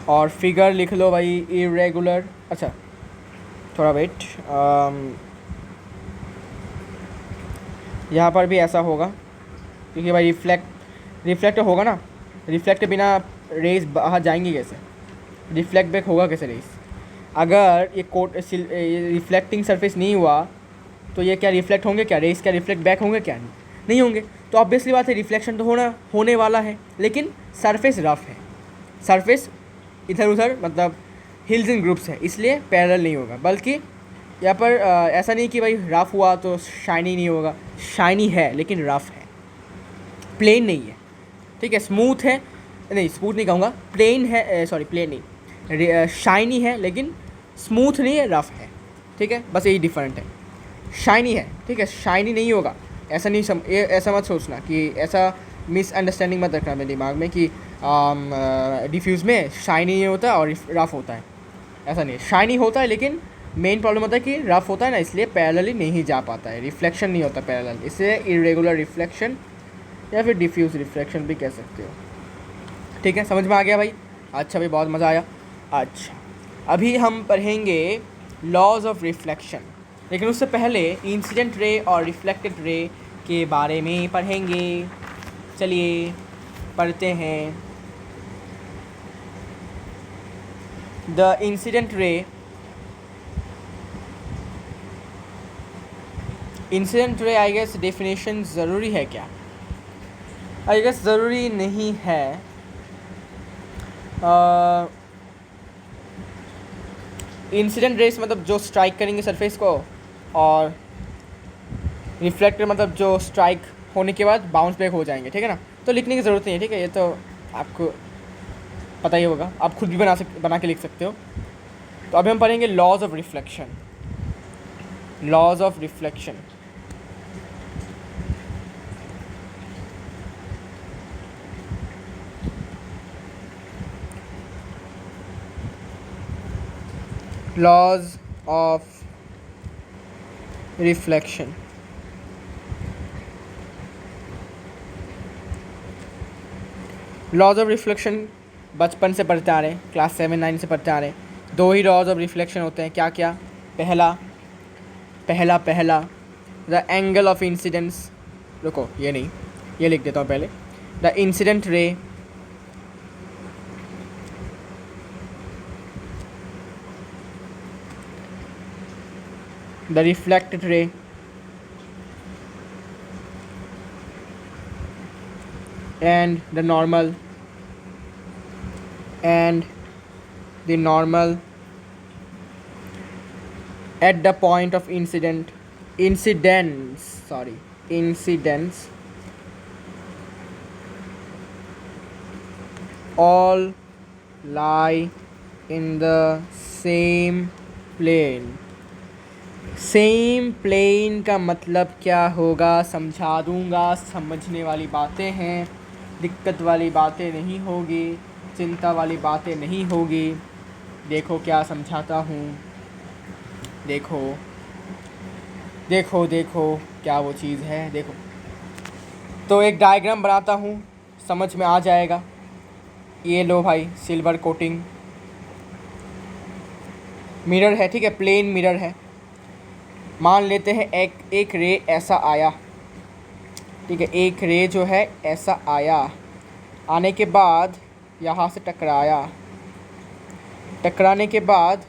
और फिगर लिख लो भाई, इरेगुलर। अच्छा थोड़ा वेट, यहाँ पर भी ऐसा होगा, क्योंकि भाई रिफ्लेक्ट होगा ना, रिफ्लेक्ट के बिना रेस बाहर जाएंगी कैसे, रिफ्लेक्ट बैक होगा कैसे रेस? अगर ये रिफ्लेक्टिंग सरफेस नहीं हुआ तो ये क्या रिफ्लेक्ट होंगे क्या, रेस क्या रिफ्लेक्ट बैक होंगे क्या? नहीं होंगे। तो ऑब्वियसली बात है, रिफ्लेक्शन तो होने वाला है, लेकिन सरफेस रफ है, सरफेस इधर उधर मतलब हिल्स एंड ग्रुप्स है, इसलिए पैरेलल नहीं होगा। बल्कि यहाँ पर ऐसा नहीं कि भाई रफ हुआ तो शाइनी नहीं होगा, शाइनी है लेकिन रफ है, प्लेन नहीं है। ठीक है, स्मूथ है, नहीं स्मूथ नहीं कहूँगा, प्लेन है, सॉरी प्लेन नहीं, शाइनी है लेकिन स्मूथ नहीं है, रफ है। ठीक है, बस यही डिफरेंट है, शाइनी है। ठीक है, शाइनी नहीं होगा, ऐसा नहीं ऐसा मत सोचना कि, ऐसा मिसअंडरस्टैंडिंग मत रखना मेरे दिमाग में कि डिफ्यूज़ में शाइनी नहीं होता और रफ होता है, ऐसा नहीं है। शाइनी होता है लेकिन मेन प्रॉब्लम होता है कि रफ होता है ना, इसलिए पैरेलल ही नहीं जा पाता है, रिफ्लेक्शन नहीं होता पैरेलल, इससे इरेगुलर रिफ्लेक्शन या फिर डिफ्यूज़ रिफ्लेक्शन भी कह सकते हो। ठीक है, समझ में आ गया भाई? अच्छा भाई, बहुत मज़ा आया। अच्छा, अभी हम पढ़ेंगे लॉज ऑफ रिफ्लेक्शन, लेकिन उससे पहले इंसिडेंट रे और रिफ्लेक्टेड रे के बारे में पढ़ेंगे। चलिए पढ़ते हैं। The incident ray, incident ray I guess definition ज़रूरी है क्या? आई गेस ज़रूरी नहीं है। इंसिडेंट रेस मतलब जो स्ट्राइक करेंगे सरफेस को, और रिफ्लेक्टर मतलब जो स्ट्राइक होने के बाद बाउंस बैक हो जाएंगे। ठीक है ना, तो लिखने की ज़रूरत नहीं है। ठीक है, ये तो आपको पता ही होगा, आप खुद भी बना के लिख सकते हो। तो अभी हम पढ़ेंगे laws of reflection. Laws of reflection, laws of reflection. Laws of reflection बचपन से पढ़ते आ रहे हैं, क्लास 7-9 से पढ़ते आ रहे हैं। दो ही लॉज ऑफ रिफ्लेक्शन होते हैं, क्या क्या? पहला पहला पहला द एंगल ऑफ इंसिडेंस, रुको ये नहीं, ये लिख देता हूँ पहले। The incident ray the reflected ray and the normal at the point of incidence all lie in the same plane। Same plane का मतलब क्या होगा समझा दूंगा, समझने वाली बातें हैं, दिक्कत वाली बातें नहीं होगी, चिंता वाली बातें नहीं होगी। देखो क्या समझाता हूँ, देखो देखो देखो क्या वो चीज़ है, देखो। तो एक डायग्राम बनाता हूँ, समझ में आ जाएगा। ये लो भाई, सिल्वर कोटिंग मिरर है, ठीक है, प्लेन मिरर है। मान लेते हैं एक रे ऐसा आया, ठीक है, एक रे जो है ऐसा आया, आने के बाद यहाँ से टकराया, टकराने के बाद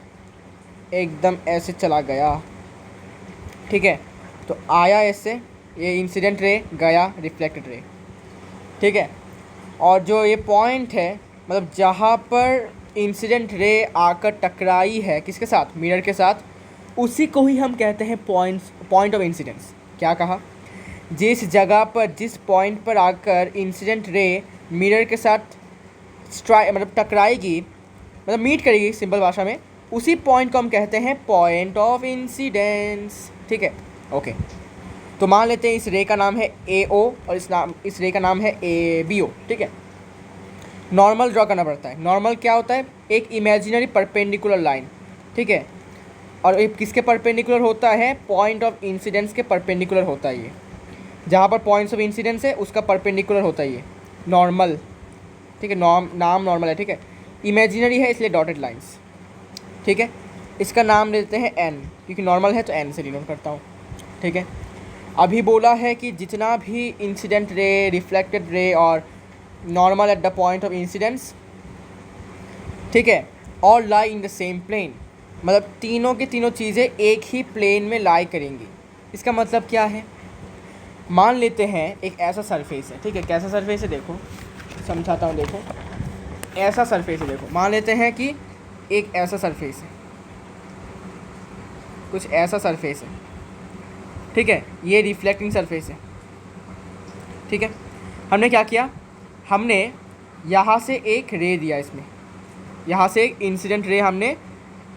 एकदम ऐसे चला गया, ठीक है। तो आया ऐसे, ये इंसिडेंट रे, गया रिफ्लेक्टेड रे, ठीक है। और जो ये पॉइंट है, मतलब जहाँ पर इंसिडेंट रे आकर टकराई है, किसके साथ? मिरर के साथ, उसी को ही हम कहते हैं पॉइंट ऑफ इंसिडेंस। क्या कहा? जिस जगह पर, जिस पॉइंट पर आकर इंसिडेंट रे मिरर के साथ मतलब टकराएगी, मतलब मीट करेगी सिंपल भाषा में, उसी पॉइंट को हम कहते हैं पॉइंट ऑफ इंसिडेंस, ठीक है। ओके, तो मान लेते हैं इस रे का नाम है AO और इस रे का नाम है ABO, ठीक है। नॉर्मल ड्रॉ करना पड़ता है। नॉर्मल क्या होता है? एक इमेजिनरी परपेंडिकुलर लाइन, ठीक है। और ये किसके परपेंडिकुलर होता है? पॉइंट ऑफ इंसिडेंस के परपेंडिकुलर होता है ये। जहाँ पर पॉइंट्स ऑफ इंसिडेंस है उसका परपेंडिकुलर होता है ये नॉर्मल, ठीक है। नाम नॉर्मल है, ठीक है। इमेजिनरी है इसलिए डॉटेड लाइंस, ठीक है। इसका नाम देते हैं N, क्योंकि नॉर्मल है तो N से डिनोट करता हूँ, ठीक है। अभी बोला है कि जितना भी इंसिडेंट रे, रिफ्लेक्टेड रे और normal at the point of incidence, ठीक है, all lie in the same plane, मतलब तीनों की तीनों चीज़ें एक ही प्लेन में लाई करेंगी। इसका मतलब क्या है? मान लेते हैं एक ऐसा सरफेस है, ठीक है। कैसा सरफेस है देखो, समझाता हूँ, देखो ऐसा सरफेस है, देखो मान लेते हैं कि एक ऐसा सरफेस है, कुछ ऐसा सरफेस है, ठीक है। ये रिफ्लेक्टिंग सरफेस है, ठीक है। हमने क्या किया? हमने यहाँ से एक रे दिया, इसमें यहाँ से एक इंसिडेंट रे हमने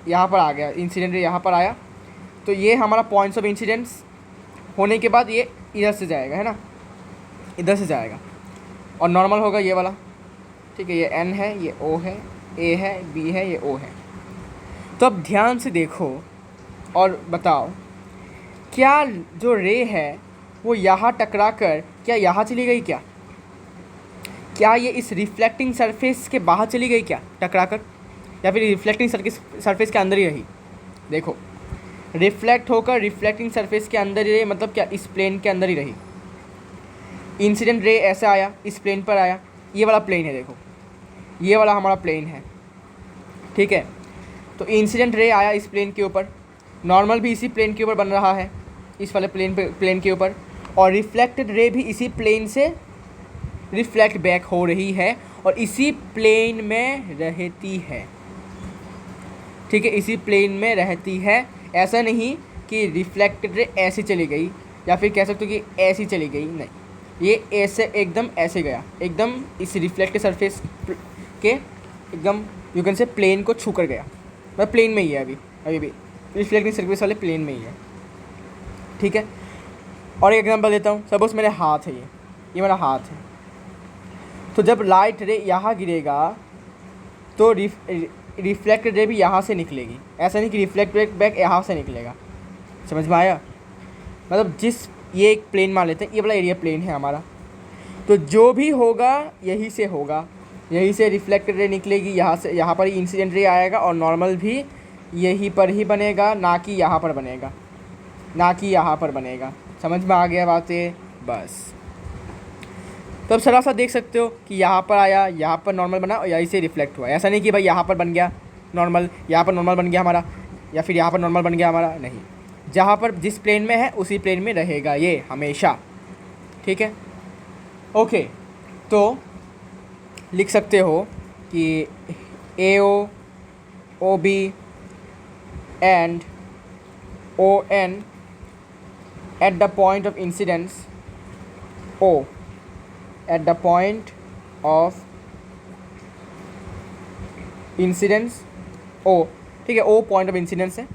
यहाँ पर आ गया, इंसिडेंट रे यहाँ पर आया, तो ये हमारा पॉइंट्स ऑफ इंसिडेंस होने के बाद ये इधर से जाएगा, है ना, इधर से जाएगा, और नॉर्मल होगा ये वाला, ठीक है। ये N है, ये O है, A है, B है, ये O है। तो अब ध्यान से देखो और बताओ, क्या जो रे है वो यहाँ टकरा कर क्या यहाँ चली गई? क्या ये इस रिफ्लेक्टिंग सरफेस के बाहर चली गई क्या टकरा कर, या फिर रिफ्लेक्टिंग सरफेस के अंदर ही रही? देखो, रिफ्लेक्ट होकर रिफ्लेक्टिंग सरफेस के अंदर ही रही, मतलब क्या इस प्लेन के अंदर ही रही। इंसिडेंट रे ऐसे आया, इस प्लेन पर आया, ये वाला प्लेन है, देखो ये वाला हमारा प्लेन है, ठीक है। तो इंसिडेंट रे आया इस प्लेन के ऊपर, नॉर्मल भी इसी प्लेन के ऊपर बन रहा है, इस वाले प्लेन के ऊपर, और रिफ्लेक्टेड रे भी इसी प्लेन से रिफ्लेक्ट बैक हो रही है और इसी प्लेन में रहती है, ठीक है, इसी प्लेन में रहती है। ऐसा नहीं कि रिफ्लेक्टेड रे ऐसे चली गई, या फिर कह सकते हो कि ऐसी चली गई, नहीं, ये ऐसे एकदम ऐसे गया, एकदम इस रिफ्लेक्टेड सरफेस के एकदम यू कैन से प्लेन को छू कर गया, मतलब प्लेन में ही है अभी भी रिफ्लेक्टिंग सरफेस वाले प्लेन में ही है, ठीक है। और एक एग्जांपल देता हूँ, सपोज मेरे हाथ है, ये मेरा हाथ है, तो जब लाइट रे यहाँ गिरेगा तो रिफ्लेक्टेड रे भी यहाँ से निकलेगी, ऐसा नहीं कि रिफ्लेक्ट बैक यहाँ से निकलेगा। समझ में आया? मतलब ये एक प्लेन मान लेते हैं, ये वाला एरिया प्लेन है हमारा, तो जो भी होगा यही से होगा, यही से रिफ्लेक्टेड रे निकलेगी, यहाँ से यहाँ पर ही इंसिडेंट रे आएगा, और नॉर्मल भी यहीं पर ही बनेगा, ना कि यहाँ पर बनेगा, ना कि यहाँ पर बनेगा। समझ में आ गया बातें? बस। तो अब सरा सा देख सकते हो कि यहाँ पर आया, यहाँ पर नॉर्मल बना और यहीं से रिफ्लेक्ट हुआ। ऐसा नहीं कि भाई यहाँ पर बन गया नॉर्मल, यहाँ पर नॉर्मल बन गया हमारा, या फिर यहाँ पर नॉर्मल बन गया हमारा, नहीं। जहाँ पर जिस प्लेन में है उसी प्लेन में रहेगा ये हमेशा, ठीक है। ओके, तो लिख सकते हो कि A O B and O N at the point of incidence O, at the point of incidence O, ठीक है, O point of incidence है,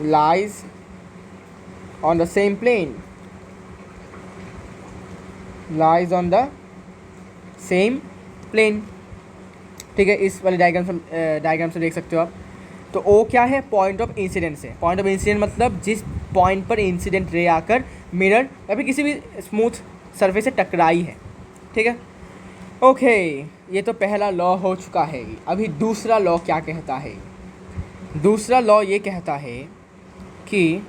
lies on the same plane, lies on the same plane, ठीक है। इस वाले डायग्राम से देख सकते हो आप। तो ओ क्या है? पॉइंट ऑफ इंसिडेंस है। पॉइंट ऑफ इंसिडेंट मतलब जिस पॉइंट पर इंसिडेंट रे आकर मिरर या फिर किसी भी स्मूथ सरफेस से टकराई है, ठीक है। ओके, ये तो पहला लॉ हो चुका है। अभी दूसरा लॉ क्या कहता है? दूसरा लॉ ये कहता है कि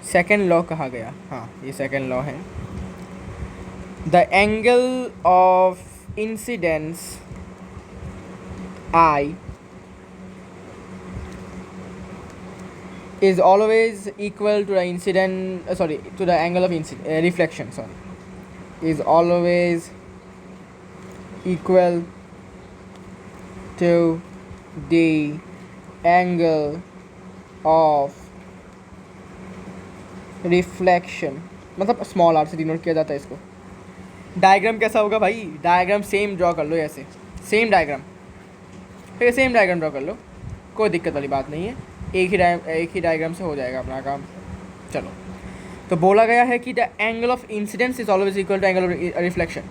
सेकेंड लॉ कहा गया, हाँ ये सेकेंड लॉ है। The angle of incidence I is always equal to the incident to the angle of reflection, is always equal to the angle of reflection, मतलब स्मॉल आर से डिनोट किया जाता है इसको। डायग्राम कैसा होगा भाई? डायग्राम सेम ड्रॉ कर लो, ऐसे सेम डायग्राम, ठीक है, सेम डायग्राम ड्रॉ कर लो, कोई दिक्कत वाली बात नहीं है। एक ही डायग्राम से हो जाएगा अपना काम। चलो, तो बोला गया है कि the angle of incidence is always equal to angle of reflection.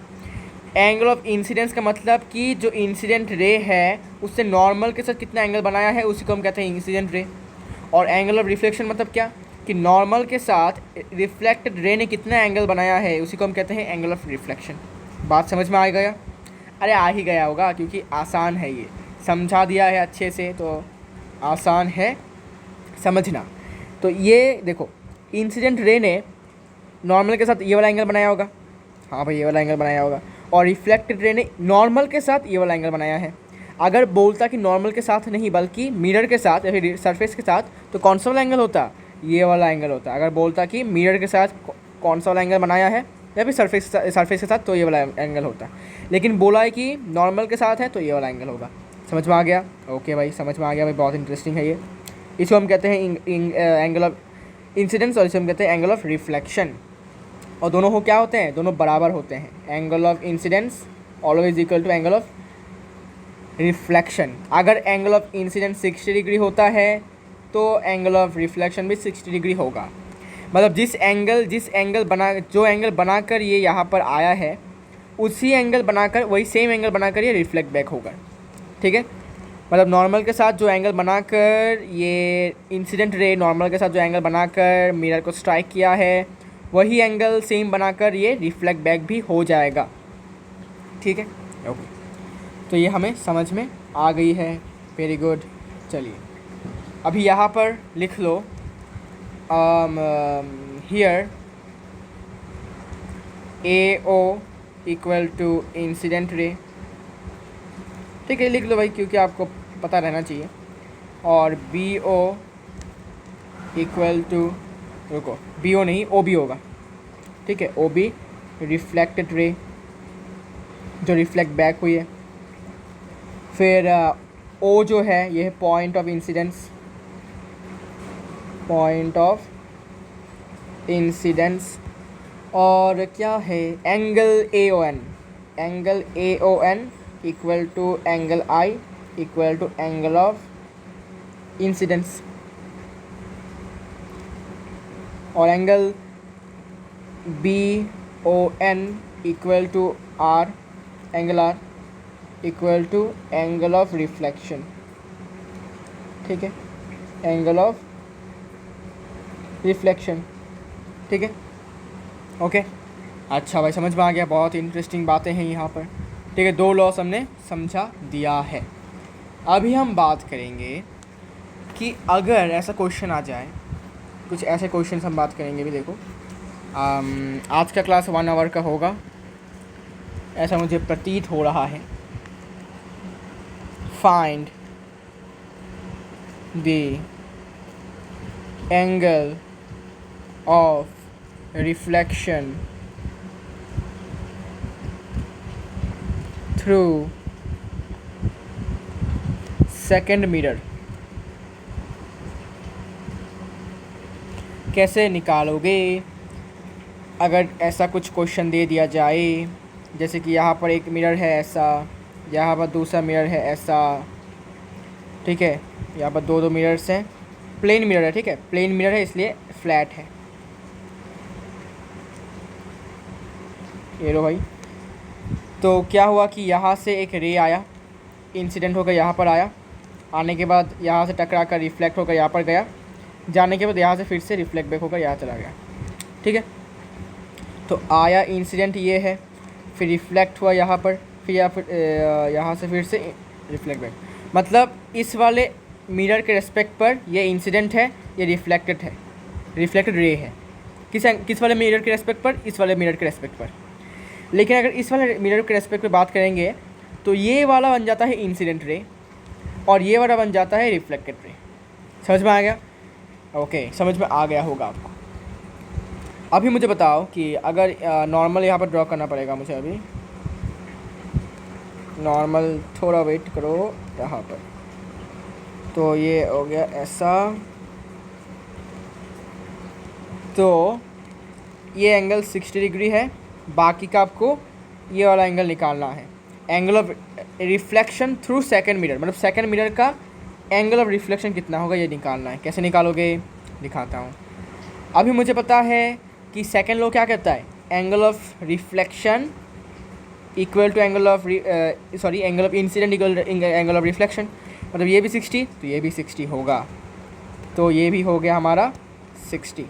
Angle of incidence का मतलब कि जो इंसिडेंट रे है उससे नॉर्मल के साथ कितना एंगल बनाया है उसी को हम कहते हैं इंसिडेंट रे। और एंगल ऑफ रिफ्लेक्शन मतलब क्या? कि नॉर्मल के साथ रिफ्लेक्टेड रे ने कितना एंगल बनाया है उसी को हम कहते हैं एंगल ऑफ रिफ्लेक्शन। बात समझ में आ गया? अरे आ ही गया होगा, क्योंकि आसान है, ये समझा दिया है अच्छे से, तो आसान है समझना। तो ये देखो, इंसिडेंट रे ने नॉर्मल के साथ ये वाला एंगल बनाया होगा, हाँ भाई ये वाला एंगल बनाया होगा, और रिफ्लेक्टेड रे ने नॉर्मल के साथ ये वाला एंगल बनाया है। अगर बोलता कि नॉर्मल के साथ नहीं बल्कि मिरर के साथ या फिर सरफेस के साथ, तो कौन सा वाला एंगल होता? ये वाला एंगल होता। अगर बोलता कि मिरर के साथ कौन सा वाला एंगल बनाया है या फिर सरफेस के साथ, तो ये वाला एंगल होता। लेकिन बोला है कि नॉर्मल के साथ है तो ये वाला एंगल होगा। समझ में आ गया? ओके भाई, समझ में आ गया भाई, बहुत इंटरेस्टिंग है ये। इसको हम कहते हैं एंगल ऑफ इंसिडेंस और इसे हम कहते हैं एंगल ऑफ रिफ्लेक्शन। और दोनों हो क्या होते हैं? दोनों बराबर होते हैं। Angle of incidence always equal to angle of reflection. अगर एंगल ऑफ इंसिडेंस 60 डिग्री होता है तो एंगल ऑफ रिफ्लेक्शन भी 60 डिग्री होगा। मतलब जो एंगल बनाकर ये यहाँ पर आया है उसी एंगल बनाकर, वही सेम एंगल बनाकर ये रिफ्लेक्ट बैक होगा, ठीक है। मतलब नॉर्मल के साथ जो एंगल बनाकर ये इंसिडेंट रे नॉर्मल के साथ जो एंगल बनाकर मिरर को स्ट्राइक किया है वही एंगल सेम बनाकर ये रिफ्लेक्ट बैक भी हो जाएगा, ठीक है। ओके, तो ये हमें समझ में आ गई है। Very good. चलिए अभी यहाँ पर लिख लो here AO equal to incident ray, ठीक है, लिख लो भाई क्योंकि आपको पता रहना चाहिए। और BO इक्वल टू, रुको BO नहीं OB होगा, ठीक है, OB रिफ्लेक्टेड रे जो रिफ्लेक्ट बैक हुई है। फिर O जो है ये है point of incidence, point of incidence. और क्या है? Angle AON, angle AON equal to angle I equal to angle of incidence. और angle BON equal to R, angle R equal to angle of reflection, ठीक है, एंगल ऑफ रिफ्लेक्शन। ठीक है, ओके। अच्छा भाई, समझ में आ गया। बहुत इंटरेस्टिंग बातें हैं यहाँ पर। ठीक है, 2 लॉस हमने समझा दिया है। अभी हम बात करेंगे कि अगर ऐसा क्वेश्चन आ जाए, कुछ ऐसे क्वेश्चन हम बात करेंगे भी। देखो आज का क्लास 1 आवर का होगा, ऐसा मुझे प्रतीत हो रहा है। Find the angle of reflection through second mirror. कैसे निकालोगे अगर ऐसा कुछ क्वेश्चन दे दिया जाए? जैसे कि यहाँ पर एक मिरर है ऐसा, यहाँ पर दूसरा मिरर है ऐसा। ठीक है, यहाँ पर 2 मिरर्स हैं, प्लेन मिरर है। ठीक है, प्लेन मिरर है इसलिए फ्लैट है। ये लो भाई। तो क्या हुआ कि यहाँ से एक रे आया, इंसिडेंट होकर यहाँ पर आया, आने के बाद यहाँ से टकरा कर रिफ्लेक्ट होकर यहाँ पर गया, जाने के बाद यहाँ से फिर से रिफ्लेक्ट बैक होकर यहाँ चला गया। ठीक है, तो आया इंसिडेंट ये है, फिर रिफ्लेक्ट हुआ यहाँ पर, फिर यहाँ से फिर से रिफ्लेक्ट बैक। मतलब इस वाले मिरर के रेस्पेक्ट पर ये इंसिडेंट है, ये रिफ्लेक्टेड है, रिफ्लेक्टेड रे है। किस वाले मिरर के रेस्पेक्ट पर? इस वाले मिरर के रेस्पेक्ट पर। लेकिन अगर इस वाले मिरर के रेस्पेक्ट पर बात करेंगे तो ये वाला बन जाता है इंसिडेंट रे और ये वाला बन जाता है रिफ्लेक्टेड रे। समझ में आ गया? ओके, समझ में आ गया होगा आपको। अभी मुझे बताओ कि अगर नॉर्मल यहाँ पर ड्रॉ करना पड़ेगा मुझे। अभी नॉर्मल, थोड़ा वेट करो यहाँ पर। तो ये हो गया ऐसा। तो ये एंगल 60 डिग्री है, बाकी का आपको ये वाला एंगल निकालना है। Angle of reflection through second mirror, मतलब सेकंड मिरर का एंगल ऑफ रिफ्लेक्शन कितना होगा ये निकालना है। कैसे निकालोगे दिखाता हूँ। अभी मुझे पता है कि सेकंड लॉ क्या कहता है, angle of reflection equal to angle of angle of incident equal angle of reflection. मतलब ये भी 60 तो ये भी 60 होगा। तो ये भी हो गया हमारा 60,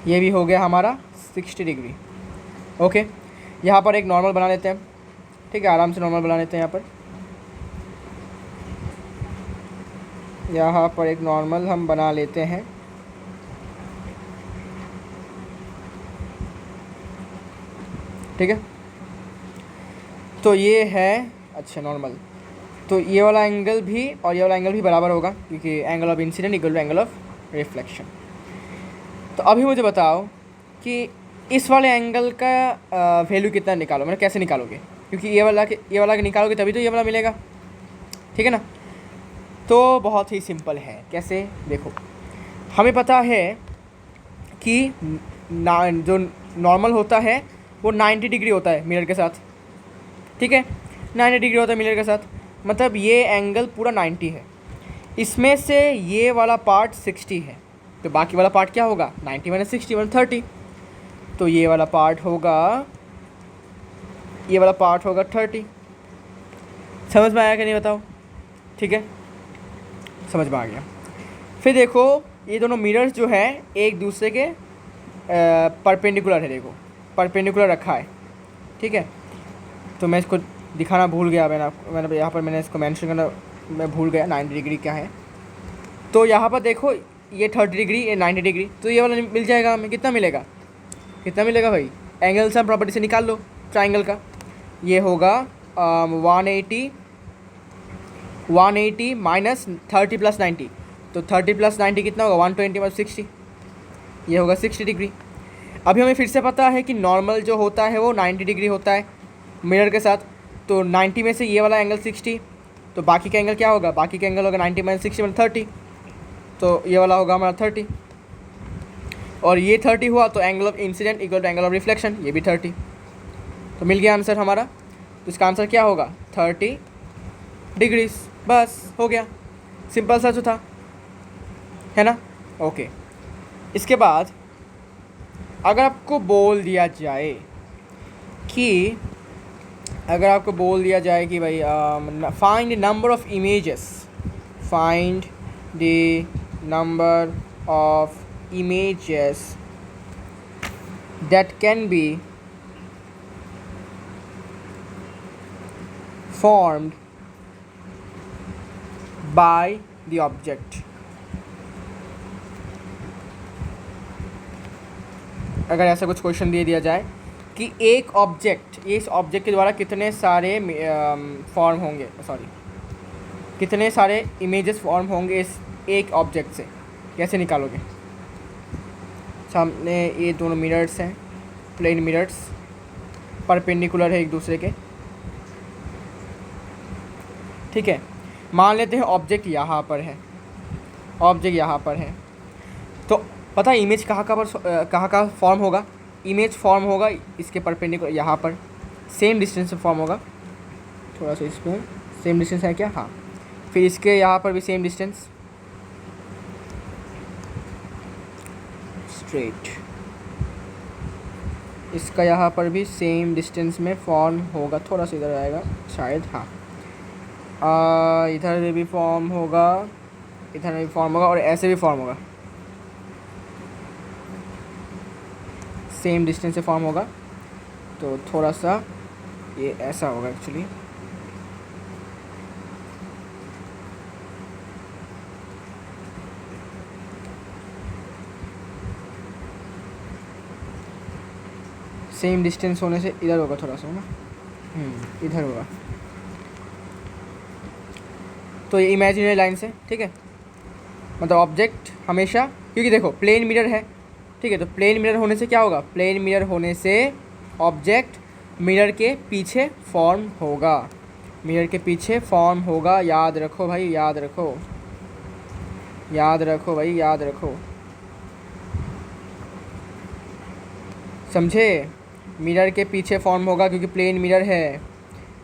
ये भी हो गया हमारा 60 डिग्री। ओके, यहाँ पर एक नॉर्मल बना लेते हैं। ठीक है, आराम से नॉर्मल बना लेते हैं। यहाँ पर एक नॉर्मल हम बना लेते हैं। ठीक है, तो ये है अच्छा नॉर्मल। तो ये वाला एंगल भी और ये वाला एंगल भी बराबर होगा, क्योंकि angle of incident equal to angle of reflection. तो अभी मुझे बताओ कि इस वाले एंगल का वैल्यू कितना निकालो, मतलब कैसे निकालोगे? क्योंकि ये वाला निकालोगे तभी तो ये वाला मिलेगा। ठीक है ना? तो बहुत ही सिंपल है। कैसे? देखो, हमें पता है कि जो नॉर्मल होता है वो 90 डिग्री होता है मिरर के साथ। ठीक है, 90 डिग्री होता है मिरर के साथ, मतलब ये एंगल पूरा 90 है। इसमें से ये वाला पार्ट 60 है, तो बाकी वाला पार्ट क्या होगा? 90 माइनस 60 मतलब 30। तो ये वाला पार्ट होगा 30। समझ में आया कि नहीं बताओ? ठीक है, समझ में आ गया। फिर देखो, ये दोनों मिरर्स जो है एक दूसरे के परपेंडिकुलर है। देखो, परपेंडिकुलर रखा है। ठीक है, तो मैं इसको दिखाना भूल गया। मैंने यहाँ पर मैंने इसको मेंशन करना मैं भूल गया 90 डिग्री क्या है। तो यहाँ पर देखो, ये 30 डिग्री, ये 90 डिग्री, तो ये वाला मिल जाएगा हमें। कितना मिलेगा भाई? एंगल सम प्रॉपर्टी से निकाल लो ट्राइंगल का। ये होगा 180 माइनस 30 प्लस 90। तो 30 प्लस 90 कितना होगा? 120 माइनस 60, ये होगा 60 डिग्री। अभी हमें फिर से पता है कि नॉर्मल जो होता है वो 90 डिग्री होता है मिरर के साथ। तो 90 में से ये वाला एंगल 60, तो बाकी का एंगल क्या होगा? बाकी का एंगल होगा 90 माइनस 60 मतलब 30। तो ये वाला होगा हमारा 30, और ये 30 हुआ तो angle of incident equal to angle of reflection, ये भी 30। तो मिल गया आंसर हमारा। तो इसका आंसर क्या होगा? 30 डिग्रीज। बस हो गया, सिंपल सा जो था, है ना? ओके, इसके बाद अगर आपको बोल दिया जाए कि भाई find number of images, find the number of images that can be formed by the object। अगर ऐसा कुछ क्वेश्चन दे दिया जाए कि एक ऑब्जेक्ट, इस ऑब्जेक्ट के द्वारा कितने सारे फॉर्म होंगे, सॉरी कितने सारे इमेजेस फॉर्म होंगे इस एक ऑब्जेक्ट से, कैसे निकालोगे? सामने ये दोनों मिरर्स हैं, प्लेन मिरर्स, परपेंडिकुलर है एक दूसरे के, ठीक है। मान लेते हैं ऑब्जेक्ट यहाँ पर है, ऑब्जेक्ट यहाँ पर है, तो पता है इमेज कहाँ फॉर्म होगा? इमेज फॉर्म होगा इसके परपेंडिकुलर यहाँ पर, सेम डिस्टेंस से फॉर्म होगा। थोड़ा सा इसमें सेम डिस्टेंस है क्या? हाँ। फिर इसके यहाँ पर भी सेम डिस्टेंस, स्ट्रेट। इसका यहाँ पर भी सेम डिस्टेंस में फॉर्म होगा, थोड़ा सा इधर आएगा शायद, हाँ। इधर भी फॉर्म होगा, इधर भी फॉर्म होगा और ऐसे भी फॉर्म होगा, सेम डिस्टेंस से फॉर्म होगा। तो थोड़ा सा ये ऐसा होगा एक्चुअली, सेम डिस्टेंस होने से इधर होगा थोड़ा सा ना, इधर होगा। तो ये इमेजिनरी लाइन से, ठीक है, मतलब ऑब्जेक्ट हमेशा, क्योंकि देखो प्लेन मिरर है, ठीक है, तो प्लेन मिरर होने से क्या होगा? प्लेन मिरर होने से ऑब्जेक्ट मिरर के पीछे फॉर्म होगा, मिरर के पीछे फॉर्म होगा। याद रखो भाई, याद रखो, याद रखो भाई, याद रखो, समझे? मिरर के पीछे फॉर्म होगा क्योंकि प्लेन मिरर है,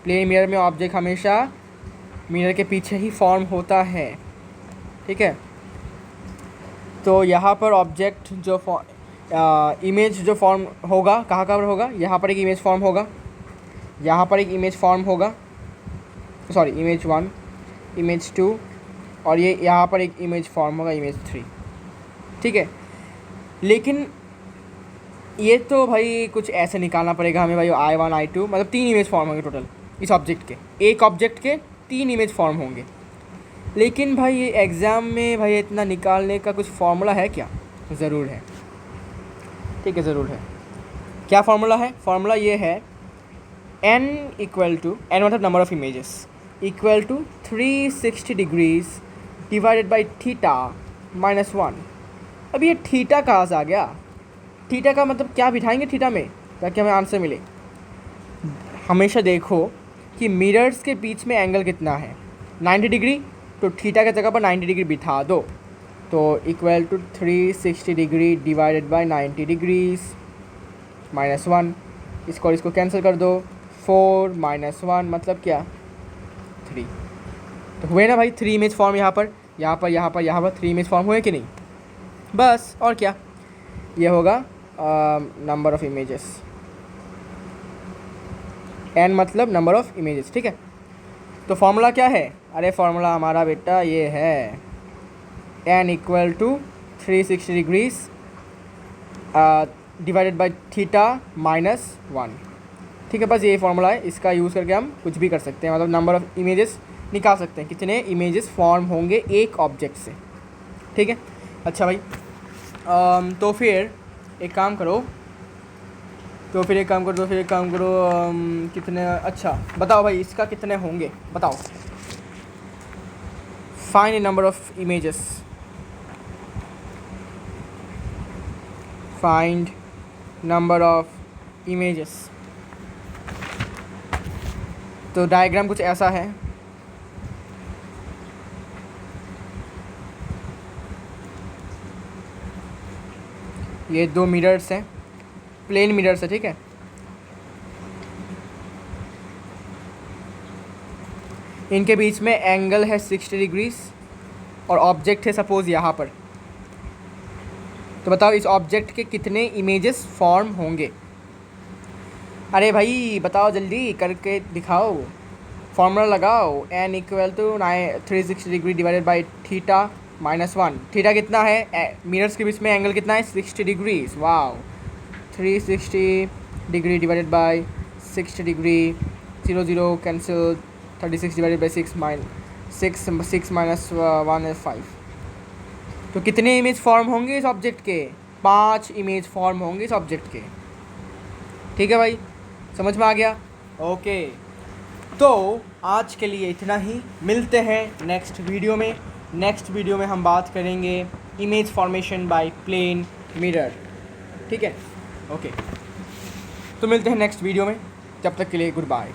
प्लेन मिरर में ऑब्जेक्ट हमेशा मिरर के पीछे ही फॉर्म होता है, ठीक है। तो यहाँ पर ऑब्जेक्ट जो इमेज जो फॉर्म होगा, कहाँ पर होगा? यहाँ पर एक इमेज फॉर्म होगा, यहाँ पर एक इमेज फॉर्म होगा, सॉरी इमेज 1, इमेज 2, और ये यहाँ पर एक इमेज फॉर्म होगा, इमेज 3, ठीक है। लेकिन ये तो भाई कुछ ऐसे निकालना पड़ेगा हमें भाई, I1 I2 मतलब 3 इमेज फॉर्म होंगे टोटल इस ऑब्जेक्ट के, एक ऑब्जेक्ट के 3 इमेज फॉर्म होंगे। लेकिन भाई ये एग्ज़ाम में भाई इतना निकालने का कुछ फार्मूला है क्या? ज़रूर है, ठीक है, ज़रूर है। क्या फार्मूला है? फार्मूला ये है n इक्वल टू, n मतलब number of images, equal to 360 degrees divided by theta minus 1। अब ये थीटा कहाँ से आ गया? थीटा का मतलब क्या बिठाएंगे थीटा में ताकि हमें आंसर मिले? हमेशा देखो कि मिरर्स के बीच में एंगल कितना है, 90 डिग्री, तो थीटा की जगह पर 90 डिग्री बिठा दो, तो equal to 360 degree divided by 90 degrees minus 1। इसको और इसको कैंसिल कर दो, 4 माइनस 1 मतलब क्या? 3। तो हुए ना भाई 3 इमेज फॉर्म, यहाँ पर 3 इमेज फॉर्म हुए कि नहीं? बस, और क्या? ये होगा नंबर ऑफ़ इमेजेस, n मतलब नंबर ऑफ़ इमेजेस, ठीक है। तो फार्मूला क्या है? अरे फार्मूला हमारा बेटा ये है n equal to 360 degrees divided by theta minus 1, ठीक है। बस ये फार्मूला है, इसका यूज़ करके हम कुछ भी कर सकते हैं, मतलब नंबर ऑफ़ इमेजेस निकाल सकते हैं, कितने इमेजेस फॉर्म होंगे एक ऑब्जेक्ट से, ठीक है। अच्छा भाई, तो फिर एक काम करो, कितने, अच्छा बताओ भाई इसका कितने होंगे, बताओ। Find number of images, find number of images. तो डायग्राम कुछ ऐसा है, ये 2 मिरर्स हैं, प्लेन मिरर्स है, ठीक है। इनके बीच में एंगल है 60 डिग्रीज और ऑब्जेक्ट है सपोज़ यहाँ पर। तो बताओ इस ऑब्जेक्ट के कितने इमेजेस फॉर्म होंगे? अरे भाई बताओ, जल्दी करके दिखाओ, फॉर्मूला लगाओ, n equal to 360 degree divided by theta -1। Theta कितना है, मिरर्स के बीच में एंगल कितना है, 60 degrees. Wow, 360 degree divided bye 60 degree, 0 0 cancel, 36 divided by 6 minus 1 is 5। तो कितने इमेज फॉर्म होंगे इस ऑब्जेक्ट के, 5 इमेज फॉर्म होंगे इस ऑब्जेक्ट के। ठीक है भाई, समझ में आ गया? ओके, तो आज के लिए इतना ही, मिलते हैं नेक्स्ट वीडियो में। नेक्स्ट वीडियो में हम बात करेंगे image formation by plane mirror. ठीक है, ओके, तो मिलते हैं नेक्स्ट वीडियो में, तब तक के लिए गुड बाय।